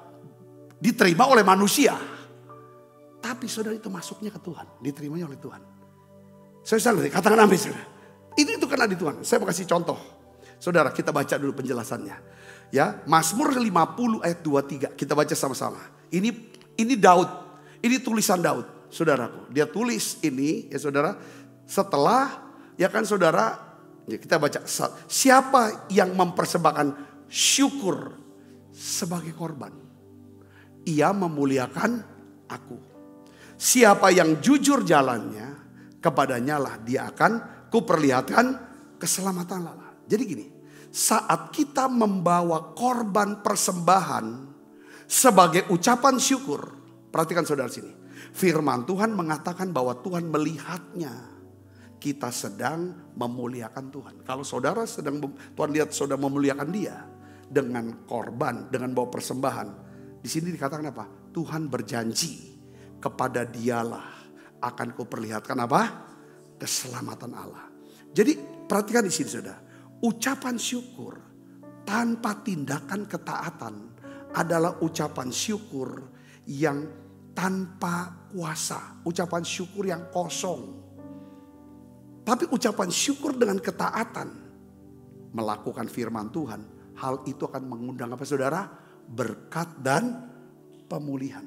diterima oleh manusia. Tapi saudara itu masuknya ke Tuhan. Diterimanya oleh Tuhan. Saya ngerti, katakan amin saudara. Itu kan ada di Tuhan. Saya mau kasih contoh. Saudara, kita baca dulu penjelasannya. Ya, Mazmur 50 ayat 23. Kita baca sama-sama. Ini Daud. Ini tulisan Daud, saudaraku. Dia tulis ini, ya saudara, setelah, ya kan saudara, ya kita baca. Siapa yang mempersembahkan syukur sebagai korban? Ia memuliakan aku. Siapa yang jujur jalannya, kepadanya lah dia akan kuperlihatkan keselamatan Allah. Jadi gini, saat kita membawa korban persembahan sebagai ucapan syukur, perhatikan saudara sini. Firman Tuhan mengatakan bahwa Tuhan melihatnya. Kita sedang memuliakan Tuhan. Kalau saudara Tuhan lihat saudara memuliakan dia dengan korban, dengan bawa persembahan. Di sini dikatakan apa? Tuhan berjanji kepada dialah akan kuperlihatkan apa? Keselamatan Allah. Jadi perhatikan di sini saudara. Ucapan syukur tanpa tindakan ketaatan adalah ucapan syukur yang tanpa kuasa. Ucapan syukur yang kosong. Tapi ucapan syukur dengan ketaatan melakukan firman Tuhan, hal itu akan mengundang apa saudara? Berkat dan pemulihan.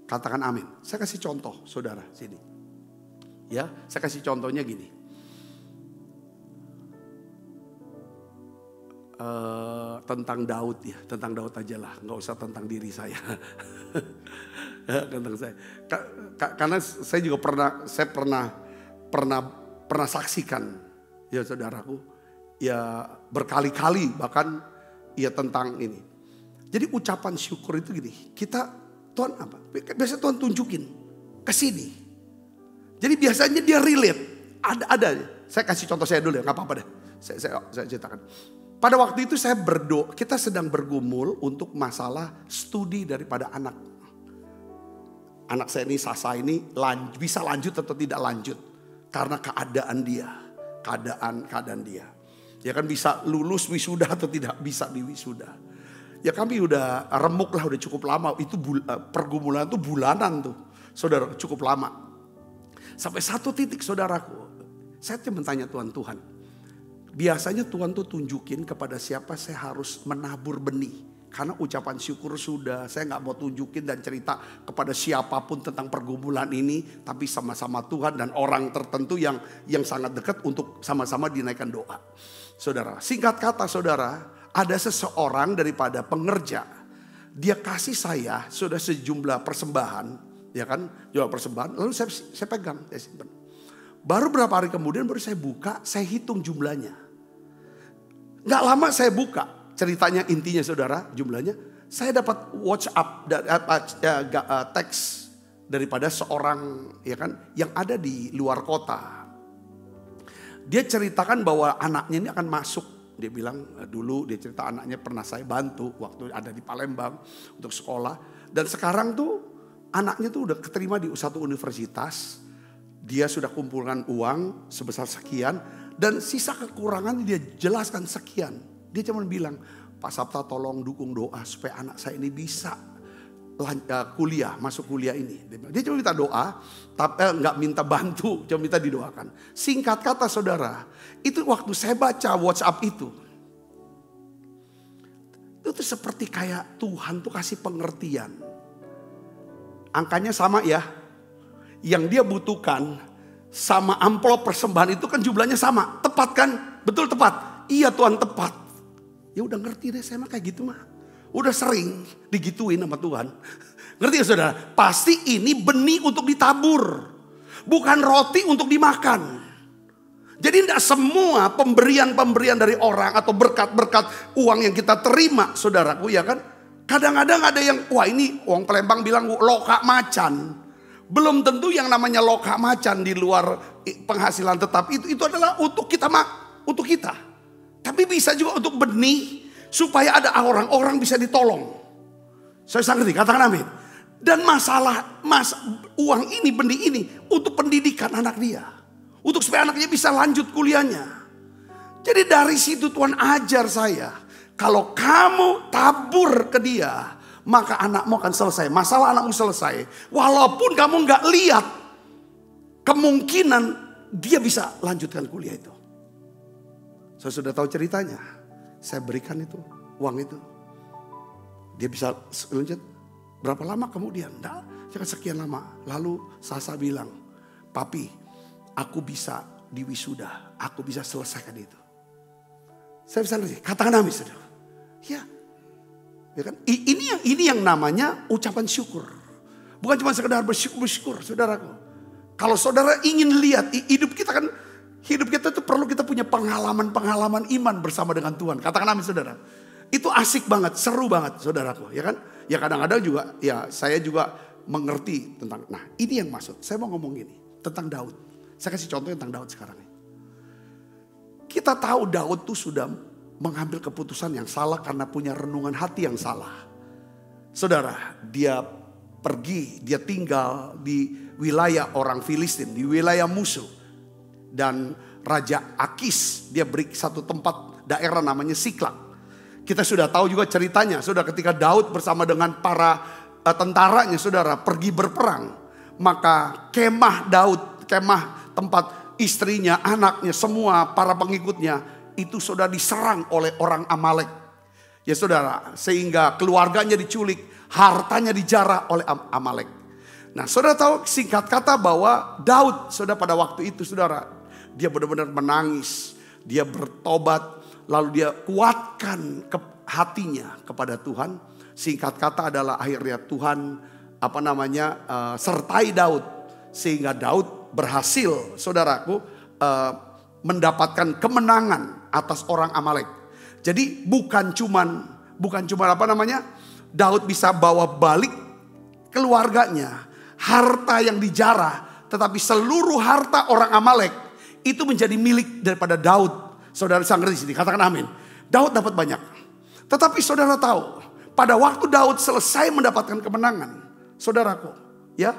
Katakan amin. Saya kasih contoh saudara sini. Ya, saya kasih contohnya gini. Tentang Daud ya, tentang Daud aja lah, nggak usah tentang diri saya. Tentang saya, karena saya juga pernah saksikan ya saudaraku, ya berkali-kali bahkan ya tentang ini. Jadi ucapan syukur itu gini, kita Tuhan apa? Biasa Tuhan tunjukin ke sini. Jadi biasanya dia relate, ada. Saya kasih contoh saya dulu ya, nggak apa-apa deh. Saya ceritakan. Pada waktu itu saya berdoa, kita sedang bergumul untuk masalah studi daripada anak. Anak saya ini, Sasa ini bisa lanjut atau tidak lanjut. Karena keadaan dia, keadaan dia. Ya kan bisa lulus wisuda atau tidak bisa di wisuda. Ya kami udah remuk lah, udah cukup lama. Itu pergumulan itu bulanan tuh. Saudara, cukup lama. Sampai satu titik saudaraku, saya cuma tanya Tuhan. Biasanya Tuhan tuh tunjukin kepada siapa saya harus menabur benih. Karena ucapan syukur sudah, saya gak mau tunjukin dan cerita kepada siapapun tentang pergumulan ini. Tapi sama-sama Tuhan dan orang tertentu yang sangat dekat untuk sama-sama dinaikkan doa. Saudara, singkat kata saudara, ada seseorang daripada pengerja. Dia kasih saya sudah sejumlah persembahan. Ya kan, jual persembahan. Lalu saya pegang, saya simpan. Baru berapa hari kemudian baru saya buka, saya hitung jumlahnya. Gak lama saya buka, ceritanya intinya saudara, jumlahnya. Saya dapat WhatsApp, teks daripada seorang ya kan yang ada di luar kota. Dia ceritakan bahwa anaknya ini akan masuk. Dia bilang dulu dia cerita anaknya pernah saya bantu waktu ada di Palembang untuk sekolah. Dan sekarang tuh anaknya tuh udah keterima di satu universitas. Dia sudah kumpulkan uang sebesar sekian. Dan sisa kekurangan dia jelaskan sekian. Dia cuma bilang, Pak Sabta tolong dukung doa supaya anak saya ini bisa kuliah, masuk kuliah ini. Dia cuma minta doa, tapi nggak minta bantu, cuma minta didoakan. Singkat kata saudara, itu waktu saya baca WhatsApp itu tuh seperti kayak Tuhan tuh kasih pengertian. Angkanya sama ya. Yang dia butuhkan sama amplop persembahan itu kan jumlahnya sama. Tepat kan? Betul tepat. Iya Tuhan tepat. Ya udah ngerti deh saya mah kayak gitu mah. Udah sering digituin sama Tuhan. Ngerti ya saudara? Pasti ini benih untuk ditabur. Bukan roti untuk dimakan. Jadi tidak semua pemberian-pemberian dari orang atau berkat-berkat uang yang kita terima saudaraku ya kan. Kadang-kadang ada yang wah ini orang Palembang bilang loka macan. Belum tentu yang namanya loka macan di luar penghasilan tetap itu adalah untuk kita untuk kita. Tapi bisa juga untuk benih supaya ada orang-orang bisa ditolong. Saya sangat ngerti, katakan amin. Dan uang ini, benih ini untuk pendidikan anak dia. Untuk supaya anaknya bisa lanjut kuliahnya. Jadi dari situ Tuhan ajar saya. Kalau kamu tabur ke dia, maka anakmu akan selesai. Masalah anakmu selesai. Walaupun kamu gak lihat kemungkinan dia bisa lanjutkan kuliah itu. Saya sudah tahu ceritanya. Saya berikan itu, uang itu. Dia bisa lanjut. Berapa lama kemudian? Sekian lama. Lalu Sasa bilang, papi, aku bisa di wisuda. Aku bisa selesaikan itu. Saya bisa ngerti, katakan amin saudara. Ya kan? Ini yang namanya ucapan syukur. Bukan cuma sekedar bersyukur saudaraku. Kalau saudara ingin lihat hidup kita kan, hidup kita itu perlu kita punya pengalaman iman bersama dengan Tuhan. Katakan amin saudara. Itu asik banget, seru banget saudaraku, ya kan? Ya kadang-kadang juga, ya saya juga mengerti tentang, nah ini yang maksud. Saya mau ngomong gini, tentang Daud. Saya kasih contoh tentang Daud sekarang. Kita tahu Daud tuh sudah mengambil keputusan yang salah karena punya renungan hati yang salah. Saudara, dia pergi, dia tinggal di wilayah orang Filistin, di wilayah musuh. Dan Raja Akis, dia beri satu tempat daerah namanya Siklag. Kita sudah tahu juga ceritanya, saudara, ketika Daud bersama dengan para tentaranya, saudara, pergi berperang. Maka kemah Daud, kemah tempat istrinya, anaknya, semua para pengikutnya, itu sudah diserang oleh orang Amalek. Ya saudara, sehingga keluarganya diculik, hartanya dijarah oleh Amalek. Nah saudara tahu singkat kata bahwa Daud, saudara, pada waktu itu saudara, dia benar-benar menangis, dia bertobat. Lalu dia kuatkan hatinya kepada Tuhan. Singkat kata adalah akhirnya Tuhan sertai Daud. Sehingga Daud berhasil, saudaraku, mendapatkan kemenangan atas orang Amalek. Jadi bukan cuman Daud bisa bawa balik keluarganya, harta yang dijarah, tetapi seluruh harta orang Amalek itu menjadi milik daripada Daud. Saudara bisa ngerti sini, katakan amin. Daud dapat banyak. Tetapi saudara tahu, pada waktu Daud selesai mendapatkan kemenangan, saudaraku, ya,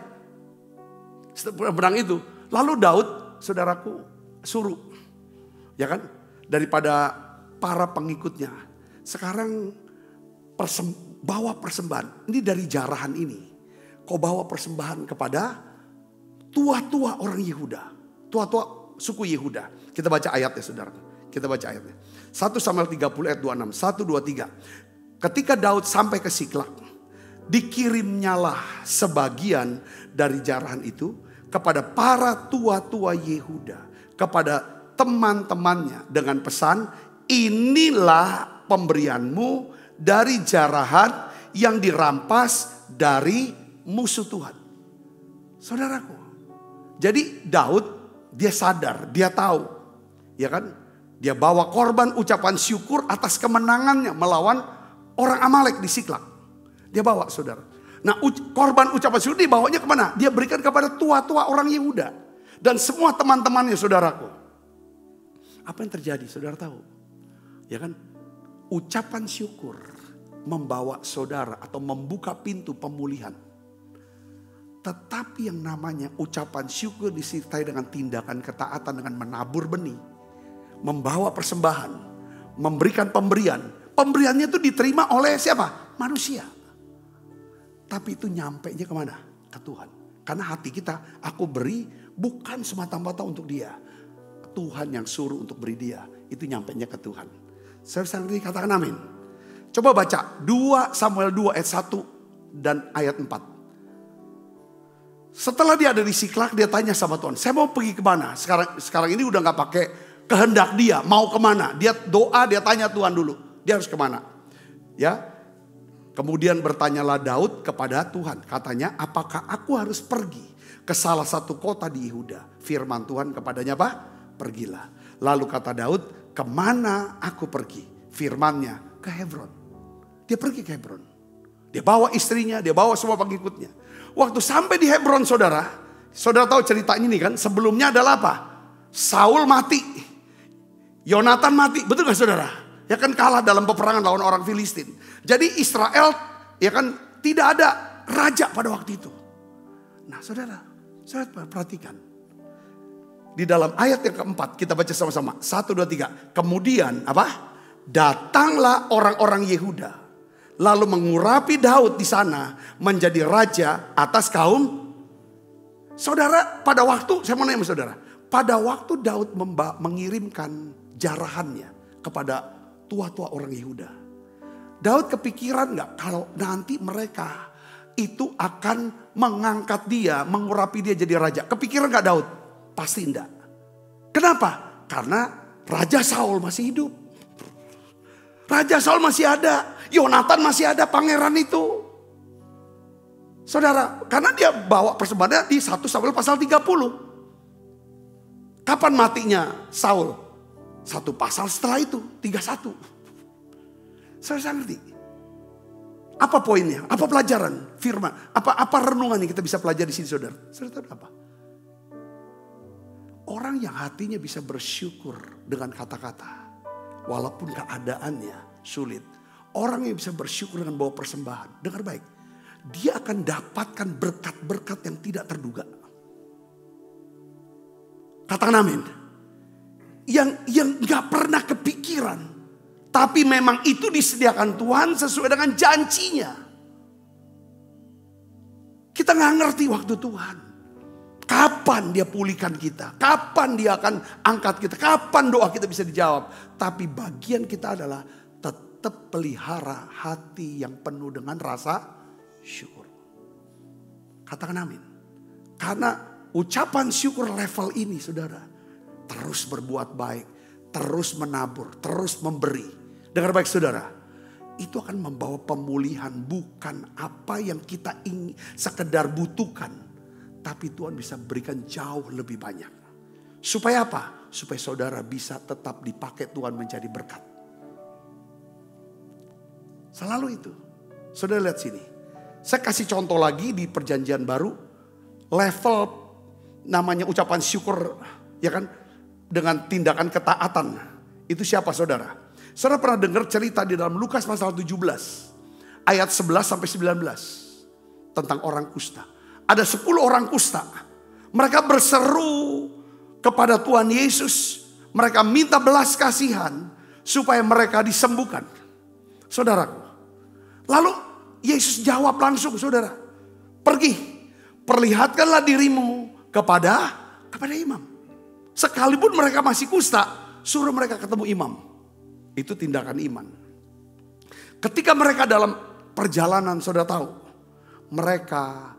setelah itu, lalu Daud, saudaraku, suruh, ya kan, daripada para pengikutnya, sekarang bawa persembahan. Ini dari jarahan ini, kau bawa persembahan kepada tua-tua orang Yehuda, tua-tua suku Yehuda. Kita baca ayatnya, saudara. Kita baca ayatnya. 1 Samuel 30 ayat 26. 1, 2, 3. Ketika Daud sampai ke Siklag, dikirimnyalah sebagian dari jarahan itu kepada para tua-tua Yehuda, kepada teman-temannya dengan pesan, inilah pemberianmu dari jarahan yang dirampas dari musuh Tuhan. Saudaraku, jadi Daud dia sadar, dia tahu, ya kan? Dia bawa korban ucapan syukur atas kemenangannya melawan orang Amalek di Siklag. Dia bawa, saudara. Nah, korban ucapan syukur dibawanya kemana? Dia berikan kepada tua-tua orang Yehuda. Dan semua teman-temannya, saudaraku. Apa yang terjadi, saudara tahu? Ya kan? Ucapan syukur membawa saudara atau membuka pintu pemulihan. Tetapi yang namanya ucapan syukur disertai dengan tindakan ketaatan, dengan menabur benih, membawa persembahan, memberikan pemberian. Pemberiannya itu diterima oleh siapa? Manusia. Tapi itu nyampainya kemana? Ke Tuhan. Karena hati kita, aku beri bukan semata-mata untuk dia. Tuhan yang suruh untuk beri dia. Itu nyampainya ke Tuhan. Saya sendiri katakan amin. Coba baca 2 Samuel 2 ayat 1 dan ayat 4. Setelah dia ada di Siklag, dia tanya sama Tuhan, saya mau pergi kemana? Sekarang ini udah gak pakai kehendak dia, mau kemana? Dia doa, dia tanya Tuhan dulu, dia harus kemana? Ya, kemudian bertanyalah Daud kepada Tuhan, katanya, apakah aku harus pergi ke salah satu kota di Yehuda? Firman Tuhan kepadanya apa? Pergilah. Lalu kata Daud, kemana aku pergi? Firmannya, ke Hebron. Dia pergi ke Hebron. Dia bawa istrinya, dia bawa semua pengikutnya. Waktu sampai di Hebron, saudara tahu ceritanya ini kan? Sebelumnya adalah apa? Saul mati. Yonatan mati, betul gak saudara? Ya kan kalah dalam peperangan lawan orang Filistin. Jadi Israel ya kan tidak ada raja pada waktu itu. Nah saudara perhatikan. Di dalam ayat yang keempat kita baca sama-sama. 1, 2, 3. Kemudian apa? Datanglah orang-orang Yehuda. Lalu mengurapi Daud di sana menjadi raja atas kaum. Saudara pada waktu, saya mau nanya sama saudara. Pada waktu Daud mengirimkan jarahannya kepada tua-tua orang Yehuda. Daud kepikiran gak kalau nanti mereka itu akan mengangkat dia, mengurapi dia jadi raja? Kepikiran gak Daud? Pasti enggak. Kenapa? Karena Raja Saul masih hidup. Raja Saul masih ada. Yonatan masih ada, pangeran itu. Saudara, karena dia bawa persembahannya di 1 Samuel pasal 30. Kapan matinya Saul? 1 pasal setelah itu, 31. Saya ngerti. Apa poinnya? Apa pelajaran firman? Apa renungan yang kita bisa pelajari di sini, saudara? Saudara tahu apa? Orang yang hatinya bisa bersyukur dengan kata-kata, walaupun keadaannya sulit. Orang yang bisa bersyukur dengan bawa persembahan, dengar baik, dia akan dapatkan berkat-berkat yang tidak terduga. Katakan amin. Yang gak pernah kepikiran. Tapi memang itu disediakan Tuhan sesuai dengan janjinya. Kita gak ngerti waktu Tuhan. Kapan dia pulihkan kita. Kapan dia akan angkat kita. Kapan doa kita bisa dijawab. Tapi bagian kita adalah tetap pelihara hati yang penuh dengan rasa syukur. Katakan amin. Karena ucapan syukur level ini, saudara, terus berbuat baik, terus menabur, terus memberi. Dengar baik, saudara, itu akan membawa pemulihan, bukan apa yang kita ingin sekedar butuhkan, tapi Tuhan bisa berikan jauh lebih banyak. Supaya apa? Supaya saudara bisa tetap dipakai Tuhan menjadi berkat. Selalu itu. Saudara lihat sini. Saya kasih contoh lagi di Perjanjian Baru, level namanya ucapan syukur, ya kan, dengan tindakan ketaatan. Itu siapa, saudara? Saudara pernah dengar cerita di dalam Lukas pasal 17 ayat 11 sampai 19 tentang orang kusta. Ada 10 orang kusta. Mereka berseru kepada Tuhan Yesus. Mereka minta belas kasihan supaya mereka disembuhkan. Saudaraku. Lalu Yesus jawab langsung, saudara. Pergi, perlihatkanlah dirimu kepada imam. Sekalipun mereka masih kusta, suruh mereka ketemu imam. Itu tindakan iman. Ketika mereka dalam perjalanan, saudara tahu, mereka,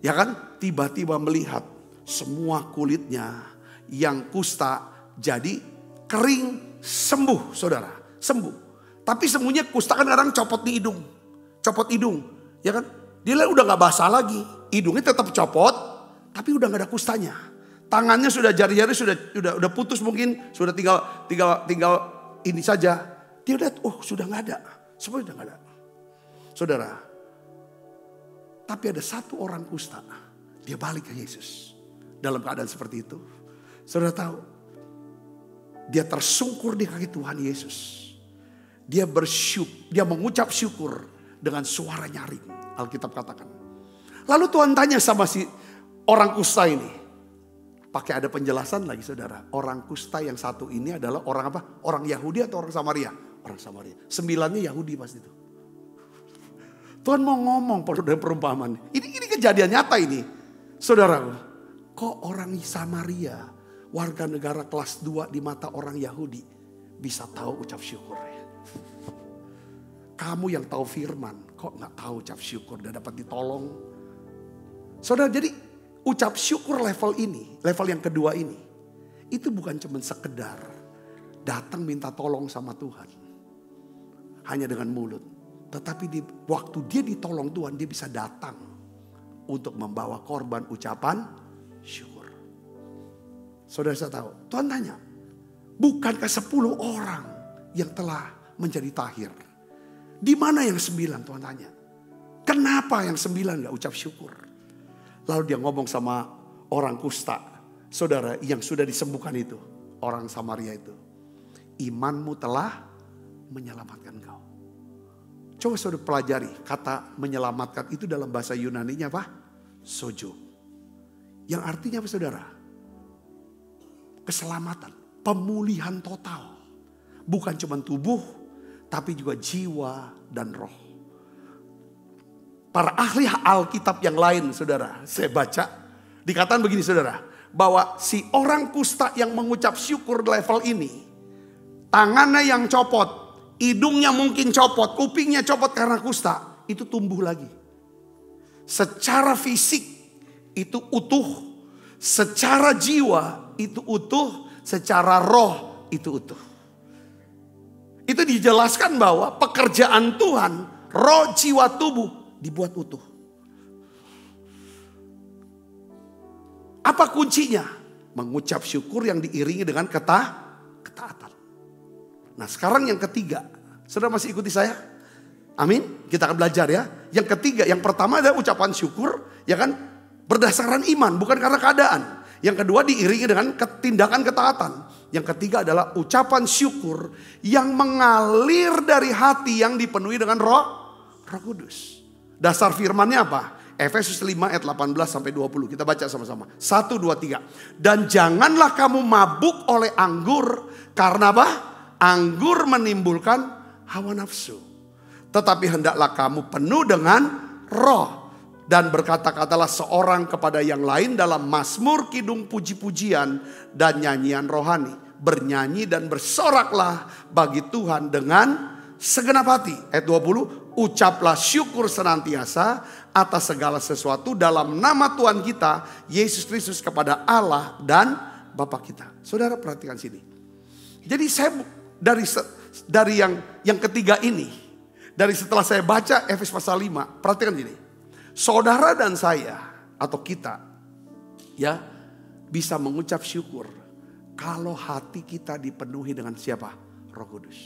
ya kan, tiba-tiba melihat semua kulitnya yang kusta jadi kering, sembuh, saudara, sembuh. Tapi sembuhnya kusta kan kadang copot di hidung, copot hidung, ya kan? Dia udah nggak basah lagi, hidungnya tetap copot, tapi udah nggak ada kustanya. Tangannya sudah jari-jari sudah putus mungkin, sudah tinggal ini saja. Dia lihat, oh sudah nggak ada, semua sudah nggak ada. Saudara, tapi ada satu orang kusta, dia balik ke Yesus dalam keadaan seperti itu. Saudara tahu, dia tersungkur di kaki Tuhan Yesus. Dia dia mengucap syukur dengan suara nyaring, Alkitab katakan. Lalu Tuhan tanya sama si orang kusta ini. Pakai ada penjelasan lagi, saudara. Orang kusta yang satu ini adalah orang apa? Orang Yahudi atau orang Samaria? Orang Samaria. 9-nya Yahudi pasti itu. Tuhan mau ngomong dalam perumpamaan. Ini kejadian nyata ini. Saudara, kok orang Samaria, warga negara kelas 2 di mata orang Yahudi, bisa tahu ucap syukur? Kamu yang tahu firman, kok gak tahu ucap syukur dan dapat ditolong? Saudara, jadi ucap syukur level ini, level yang kedua ini, itu bukan cuma sekedar datang minta tolong sama Tuhan. Hanya dengan mulut. Tetapi waktu dia ditolong Tuhan, dia bisa datang untuk membawa korban ucapan syukur. Saudara, saya tahu, Tuhan tanya, bukankah 10 orang yang telah menjadi tahir? Di mana yang 9? Tuhan tanya. Kenapa yang 9 gak ucap syukur? Lalu dia ngomong sama orang kusta, saudara, yang sudah disembuhkan itu, orang Samaria itu. Imanmu telah menyelamatkan kau. Coba saudara pelajari, kata menyelamatkan itu dalam bahasa Yunaninya apa? Sojo. Yang artinya apa, saudara? Keselamatan, pemulihan total. Bukan cuma tubuh, tapi juga jiwa dan roh. Para ahli Alkitab yang lain, saudara, saya baca, dikatakan begini, saudara, bahwa si orang kusta yang mengucap syukur level ini, tangannya yang copot, hidungnya mungkin copot, kupingnya copot karena kusta, itu tumbuh lagi. Secara fisik itu utuh, secara jiwa itu utuh, secara roh itu utuh. Itu dijelaskan bahwa pekerjaan Tuhan, roh, jiwa, tubuh dibuat utuh. Apa kuncinya? Mengucap syukur yang diiringi dengan ketaatan. Nah sekarang yang ketiga, saudara masih ikuti saya? Amin. Kita akan belajar ya. Yang ketiga, yang pertama adalah ucapan syukur, ya kan? Berdasarkan iman, bukan karena keadaan. Yang kedua diiringi dengan tindakan ketaatan. Yang ketiga adalah ucapan syukur yang mengalir dari hati yang dipenuhi dengan Roh Kudus. Dasar firmannya apa? Efesus 5 ayat 18 sampai 20. Kita baca sama-sama. 1, 2, 3. Dan janganlah kamu mabuk oleh anggur. Karena apa? Anggur menimbulkan hawa nafsu. Tetapi hendaklah kamu penuh dengan roh. Dan berkata-katalah seorang kepada yang lain dalam mazmur, kidung, puji-pujian, dan nyanyian rohani. Bernyanyi dan bersoraklah bagi Tuhan dengan segenap hati. Ayat 20. Ucaplah syukur senantiasa atas segala sesuatu dalam nama Tuhan kita, Yesus Kristus, kepada Allah dan Bapa kita. Saudara perhatikan sini. Jadi saya dari yang ketiga ini, dari setelah saya baca Efesus pasal 5, perhatikan gini. Saudara dan saya atau kita ya bisa mengucap syukur kalau hati kita dipenuhi dengan siapa? Roh Kudus.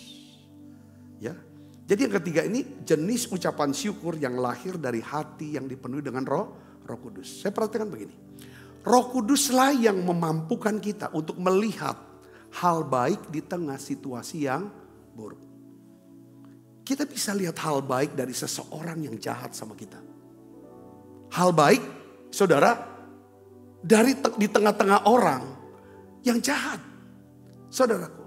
Ya. Jadi yang ketiga ini jenis ucapan syukur yang lahir dari hati yang dipenuhi dengan Roh Kudus. Saya perhatikan begini. Roh Kuduslah yang memampukan kita untuk melihat hal baik di tengah situasi yang buruk. Kita bisa lihat hal baik dari seseorang yang jahat sama kita. Hal baik, saudara, di tengah-tengah orang yang jahat. Saudaraku,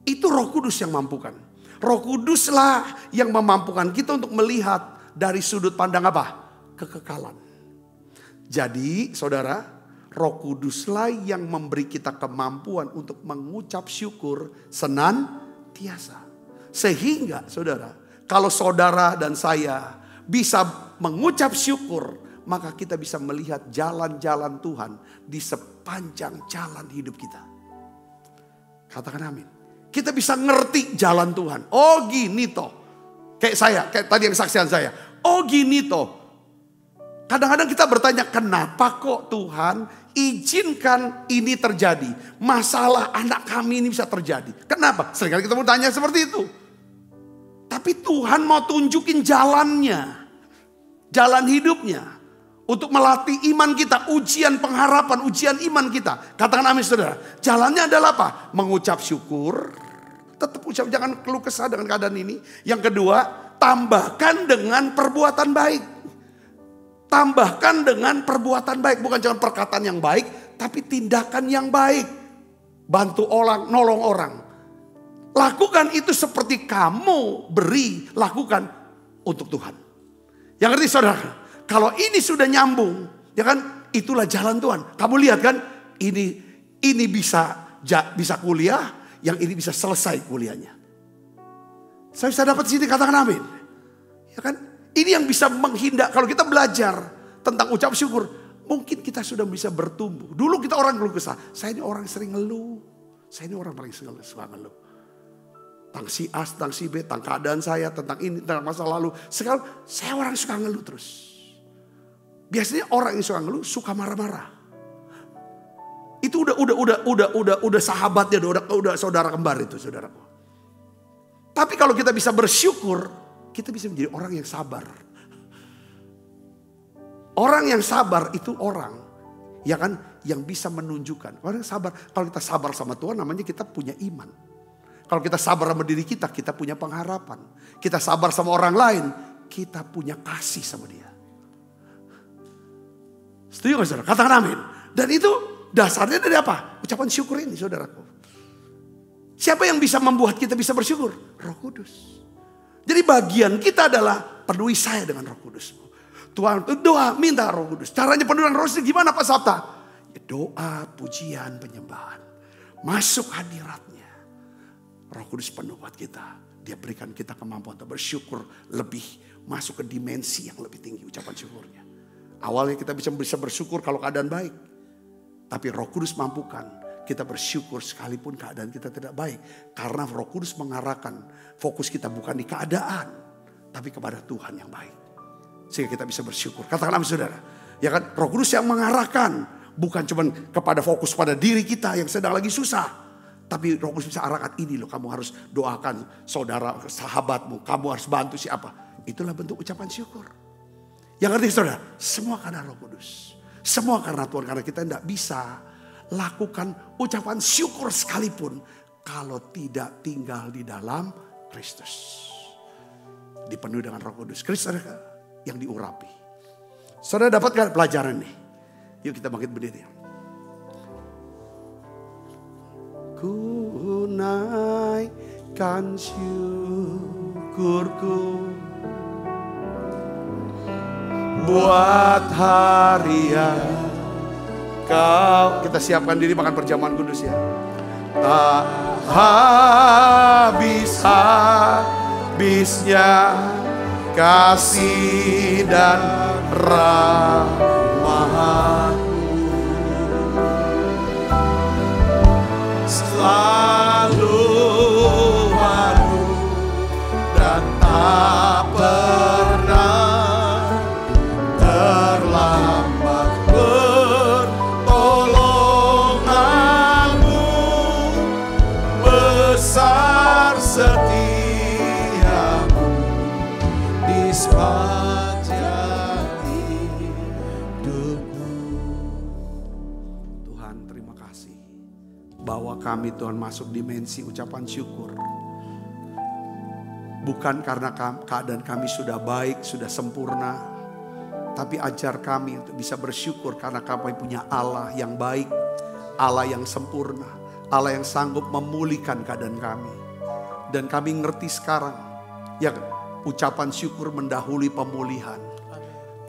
itu Roh Kudus yang mampukan. Roh Kuduslah yang memampukan kita untuk melihat dari sudut pandang apa? Kekekalan. Jadi, saudara, Roh Kuduslah yang memberi kita kemampuan untuk mengucap syukur senantiasa. Sehingga, saudara, kalau saudara dan saya bisa mengucap syukur, maka kita bisa melihat jalan-jalan Tuhan di sepanjang jalan hidup kita. Katakan amin. Kita bisa ngerti jalan Tuhan. Oh gini toh. Kayak tadi yang saksian saya. Oh gini toh. Kadang-kadang kita bertanya, kenapa kok Tuhan izinkan ini terjadi? Masalah anak kami ini bisa terjadi. Kenapa? Seringkali kita bertanya seperti itu. Tapi Tuhan mau tunjukin jalannya. Jalan hidupnya. Untuk melatih iman kita. Ujian pengharapan, ujian iman kita. Katakan amin saudara. Jalannya adalah apa? Mengucap syukur. Tetap ucap, jangan keluh kesah dengan keadaan ini. Yang kedua, tambahkan dengan perbuatan baik. Tambahkan dengan perbuatan baik. Bukan cuma perkataan yang baik, tapi tindakan yang baik. Bantu orang, nolong orang. Lakukan itu seperti kamu beri, lakukan untuk Tuhan. Yang ngerti saudara, kalau ini sudah nyambung, ya kan, itulah jalan Tuhan. Kamu lihat kan, ini bisa kuliah, yang ini bisa selesai kuliahnya. Saya bisa dapat sini, katakan amin. Ya kan, ini yang bisa menghindar. Kalau kita belajar tentang ucap syukur, mungkin kita sudah bisa bertumbuh. Dulu kita orang keluh kesah, saya ini orang sering ngeluh, saya ini orang paling suka ngeluh. Tentang si A, tentang si B, tentang keadaan saya, tentang ini, tentang masa lalu. Sekarang saya orang suka ngeluh terus. Biasanya orang yang suka ngeluh suka marah-marah. Itu udah sahabatnya, udah saudara kembar itu, saudaraku. Tapi kalau kita bisa bersyukur, kita bisa menjadi orang yang sabar. Orang yang sabar itu orang, ya kan, yang bisa menunjukkan. Orang yang sabar, kalau kita sabar sama Tuhan, namanya kita punya iman. Kalau kita sabar sama diri kita punya pengharapan. Kita sabar sama orang lain, kita punya kasih sama dia. Setuju gak saudara? Katakan amin. Dan itu dasarnya dari apa? Ucapan syukur ini saudaraku. Siapa yang bisa membuat kita bisa bersyukur? Roh Kudus. Jadi bagian kita adalah penuhi saya dengan Roh Kudus. Tuhan doa minta Roh Kudus. Caranya penuh dengan Roh Kudus gimana Pak Sabta? Ya, doa, pujian, penyembahan. Masuk hadiratnya. Roh Kudus penuh buat kita. Dia berikan kita kemampuan untuk bersyukur lebih, masuk ke dimensi yang lebih tinggi ucapan syukurnya. Awalnya kita bisa bersyukur kalau keadaan baik. Tapi Roh Kudus mampukan kita bersyukur sekalipun keadaan kita tidak baik. Karena Roh Kudus mengarahkan fokus kita bukan di keadaan, tapi kepada Tuhan yang baik. Sehingga kita bisa bersyukur. Katakan amin saudara. Ya kan, Roh Kudus yang mengarahkan. Bukan cuma kepada fokus pada diri kita yang sedang lagi susah. Tapi Roh Kudus bisa arahkan, ini loh kamu harus doakan saudara, sahabatmu. Kamu harus bantu siapa. Itulah bentuk ucapan syukur. Yang ngerti saudara, semua karena Roh Kudus. Semua karena Tuhan, karena kita tidak bisa lakukan ucapan syukur sekalipun kalau tidak tinggal di dalam Kristus. Dipenuhi dengan Roh Kudus. Kristus yang diurapi. Saudara dapatkan pelajaran nih. Yuk kita bangkit berdiri. Ku naikkan syukurku buat hari yang Kau. Kita siapkan diri makan perjamuan kudus ya. Tak habis-habisnya kasih dan rahmat-Mu selalu baru dan tak pernah terlambat. Pertolongan-Mu besar, setia-Mu di sepanjang hidupku. Tuhan, terima kasih bahwa kami Tuhan masuk dimensi ucapan syukur. Bukan karena keadaan kami sudah baik, sudah sempurna. Tapi ajar kami untuk bisa bersyukur karena kami punya Allah yang baik. Allah yang sempurna. Allah yang sanggup memulihkan keadaan kami. Dan kami ngerti sekarang. Ya, ucapan syukur mendahului pemulihan.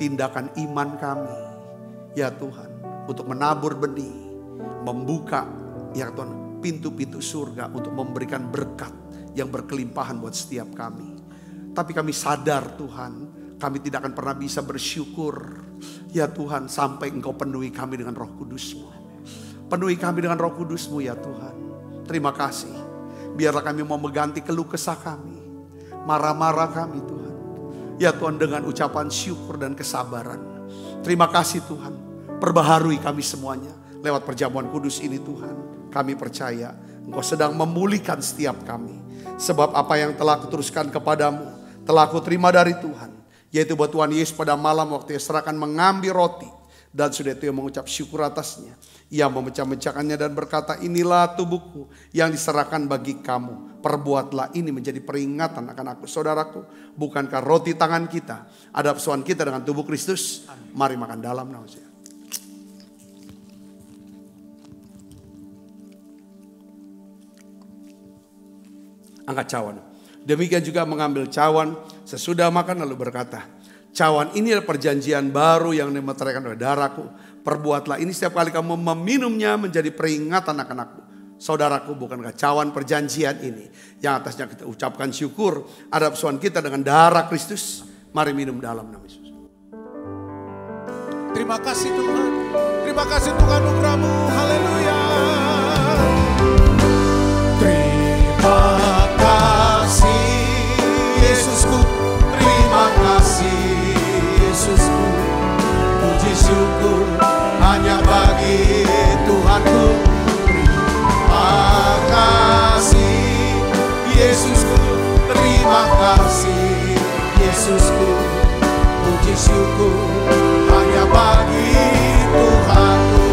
Tindakan iman kami. Ya Tuhan, untuk menabur benih. Membuka ya Tuhan, pintu-pintu surga untuk memberikan berkat yang berkelimpahan buat setiap kami. Tapi kami sadar Tuhan, kami tidak akan pernah bisa bersyukur ya Tuhan sampai Engkau penuhi kami dengan Roh Kudus-Mu. Penuhi kami dengan Roh Kudus-Mu ya Tuhan. Terima kasih. Biarlah kami mau mengganti keluh kesah kami, marah-marah kami Tuhan. Ya Tuhan, dengan ucapan syukur dan kesabaran. Terima kasih Tuhan. Perbaharui kami semuanya lewat perjamuan kudus ini Tuhan. Kami percaya Engkau sedang memulihkan setiap kami. Sebab apa yang telah kuteruskan kepadamu telah kuterima dari Tuhan. Yaitu buat Tuhan Yesus pada malam waktu Ia serahkan mengambil roti. Dan sudah itu Ia mengucap syukur atasnya. Ia memecah-mecahkannya dan berkata, inilah tubuhku yang diserahkan bagi kamu. Perbuatlah ini menjadi peringatan akan aku. Saudaraku, bukankah roti tangan kita ada persoalan kita dengan tubuh Kristus? Mari makan dalam nama Tuhan. Angkat cawan. Demikian juga mengambil cawan sesudah makan lalu berkata, cawan ini adalah perjanjian baru yang dimeteraikan oleh darahku. Perbuatlah ini setiap kali kamu meminumnya menjadi peringatan akan aku. Saudaraku, bukankah cawan perjanjian ini yang atasnya kita ucapkan syukur ada persoalan kita dengan darah Kristus? Mari minum dalam nama Yesus. Terima kasih Tuhan. Terima kasih Tuhan anugerah-Mu. Haleluya. Terima kasih Yesusku. Terima kasih Yesusku. Puji syukur hanya bagi Tuhanku. Terima kasih Yesusku. Terima kasih Yesusku. Puji syukur hanya bagi Tuhanku.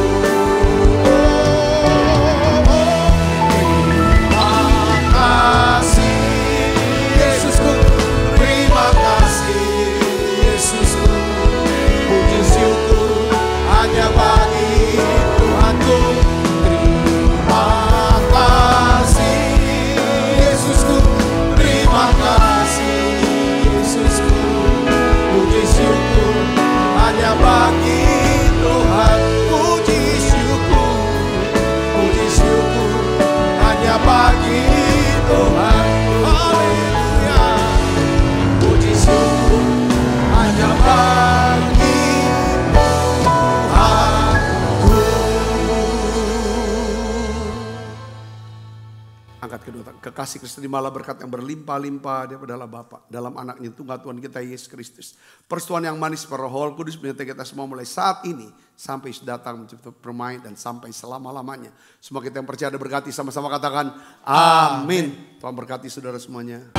kekasih Kristus terimalah berkat yang berlimpah-limpah daripada Allah Bapa dalam anaknya tunggal Tuhan kita Yesus Kristus. Persekutuan yang manis per Roh Kudus menyertai kita semua mulai saat ini sampai datang mencipta bermain dan sampai selama-lamanya. Semua kita yang percaya berkati sama-sama katakan amin. Tuhan berkati saudara semuanya.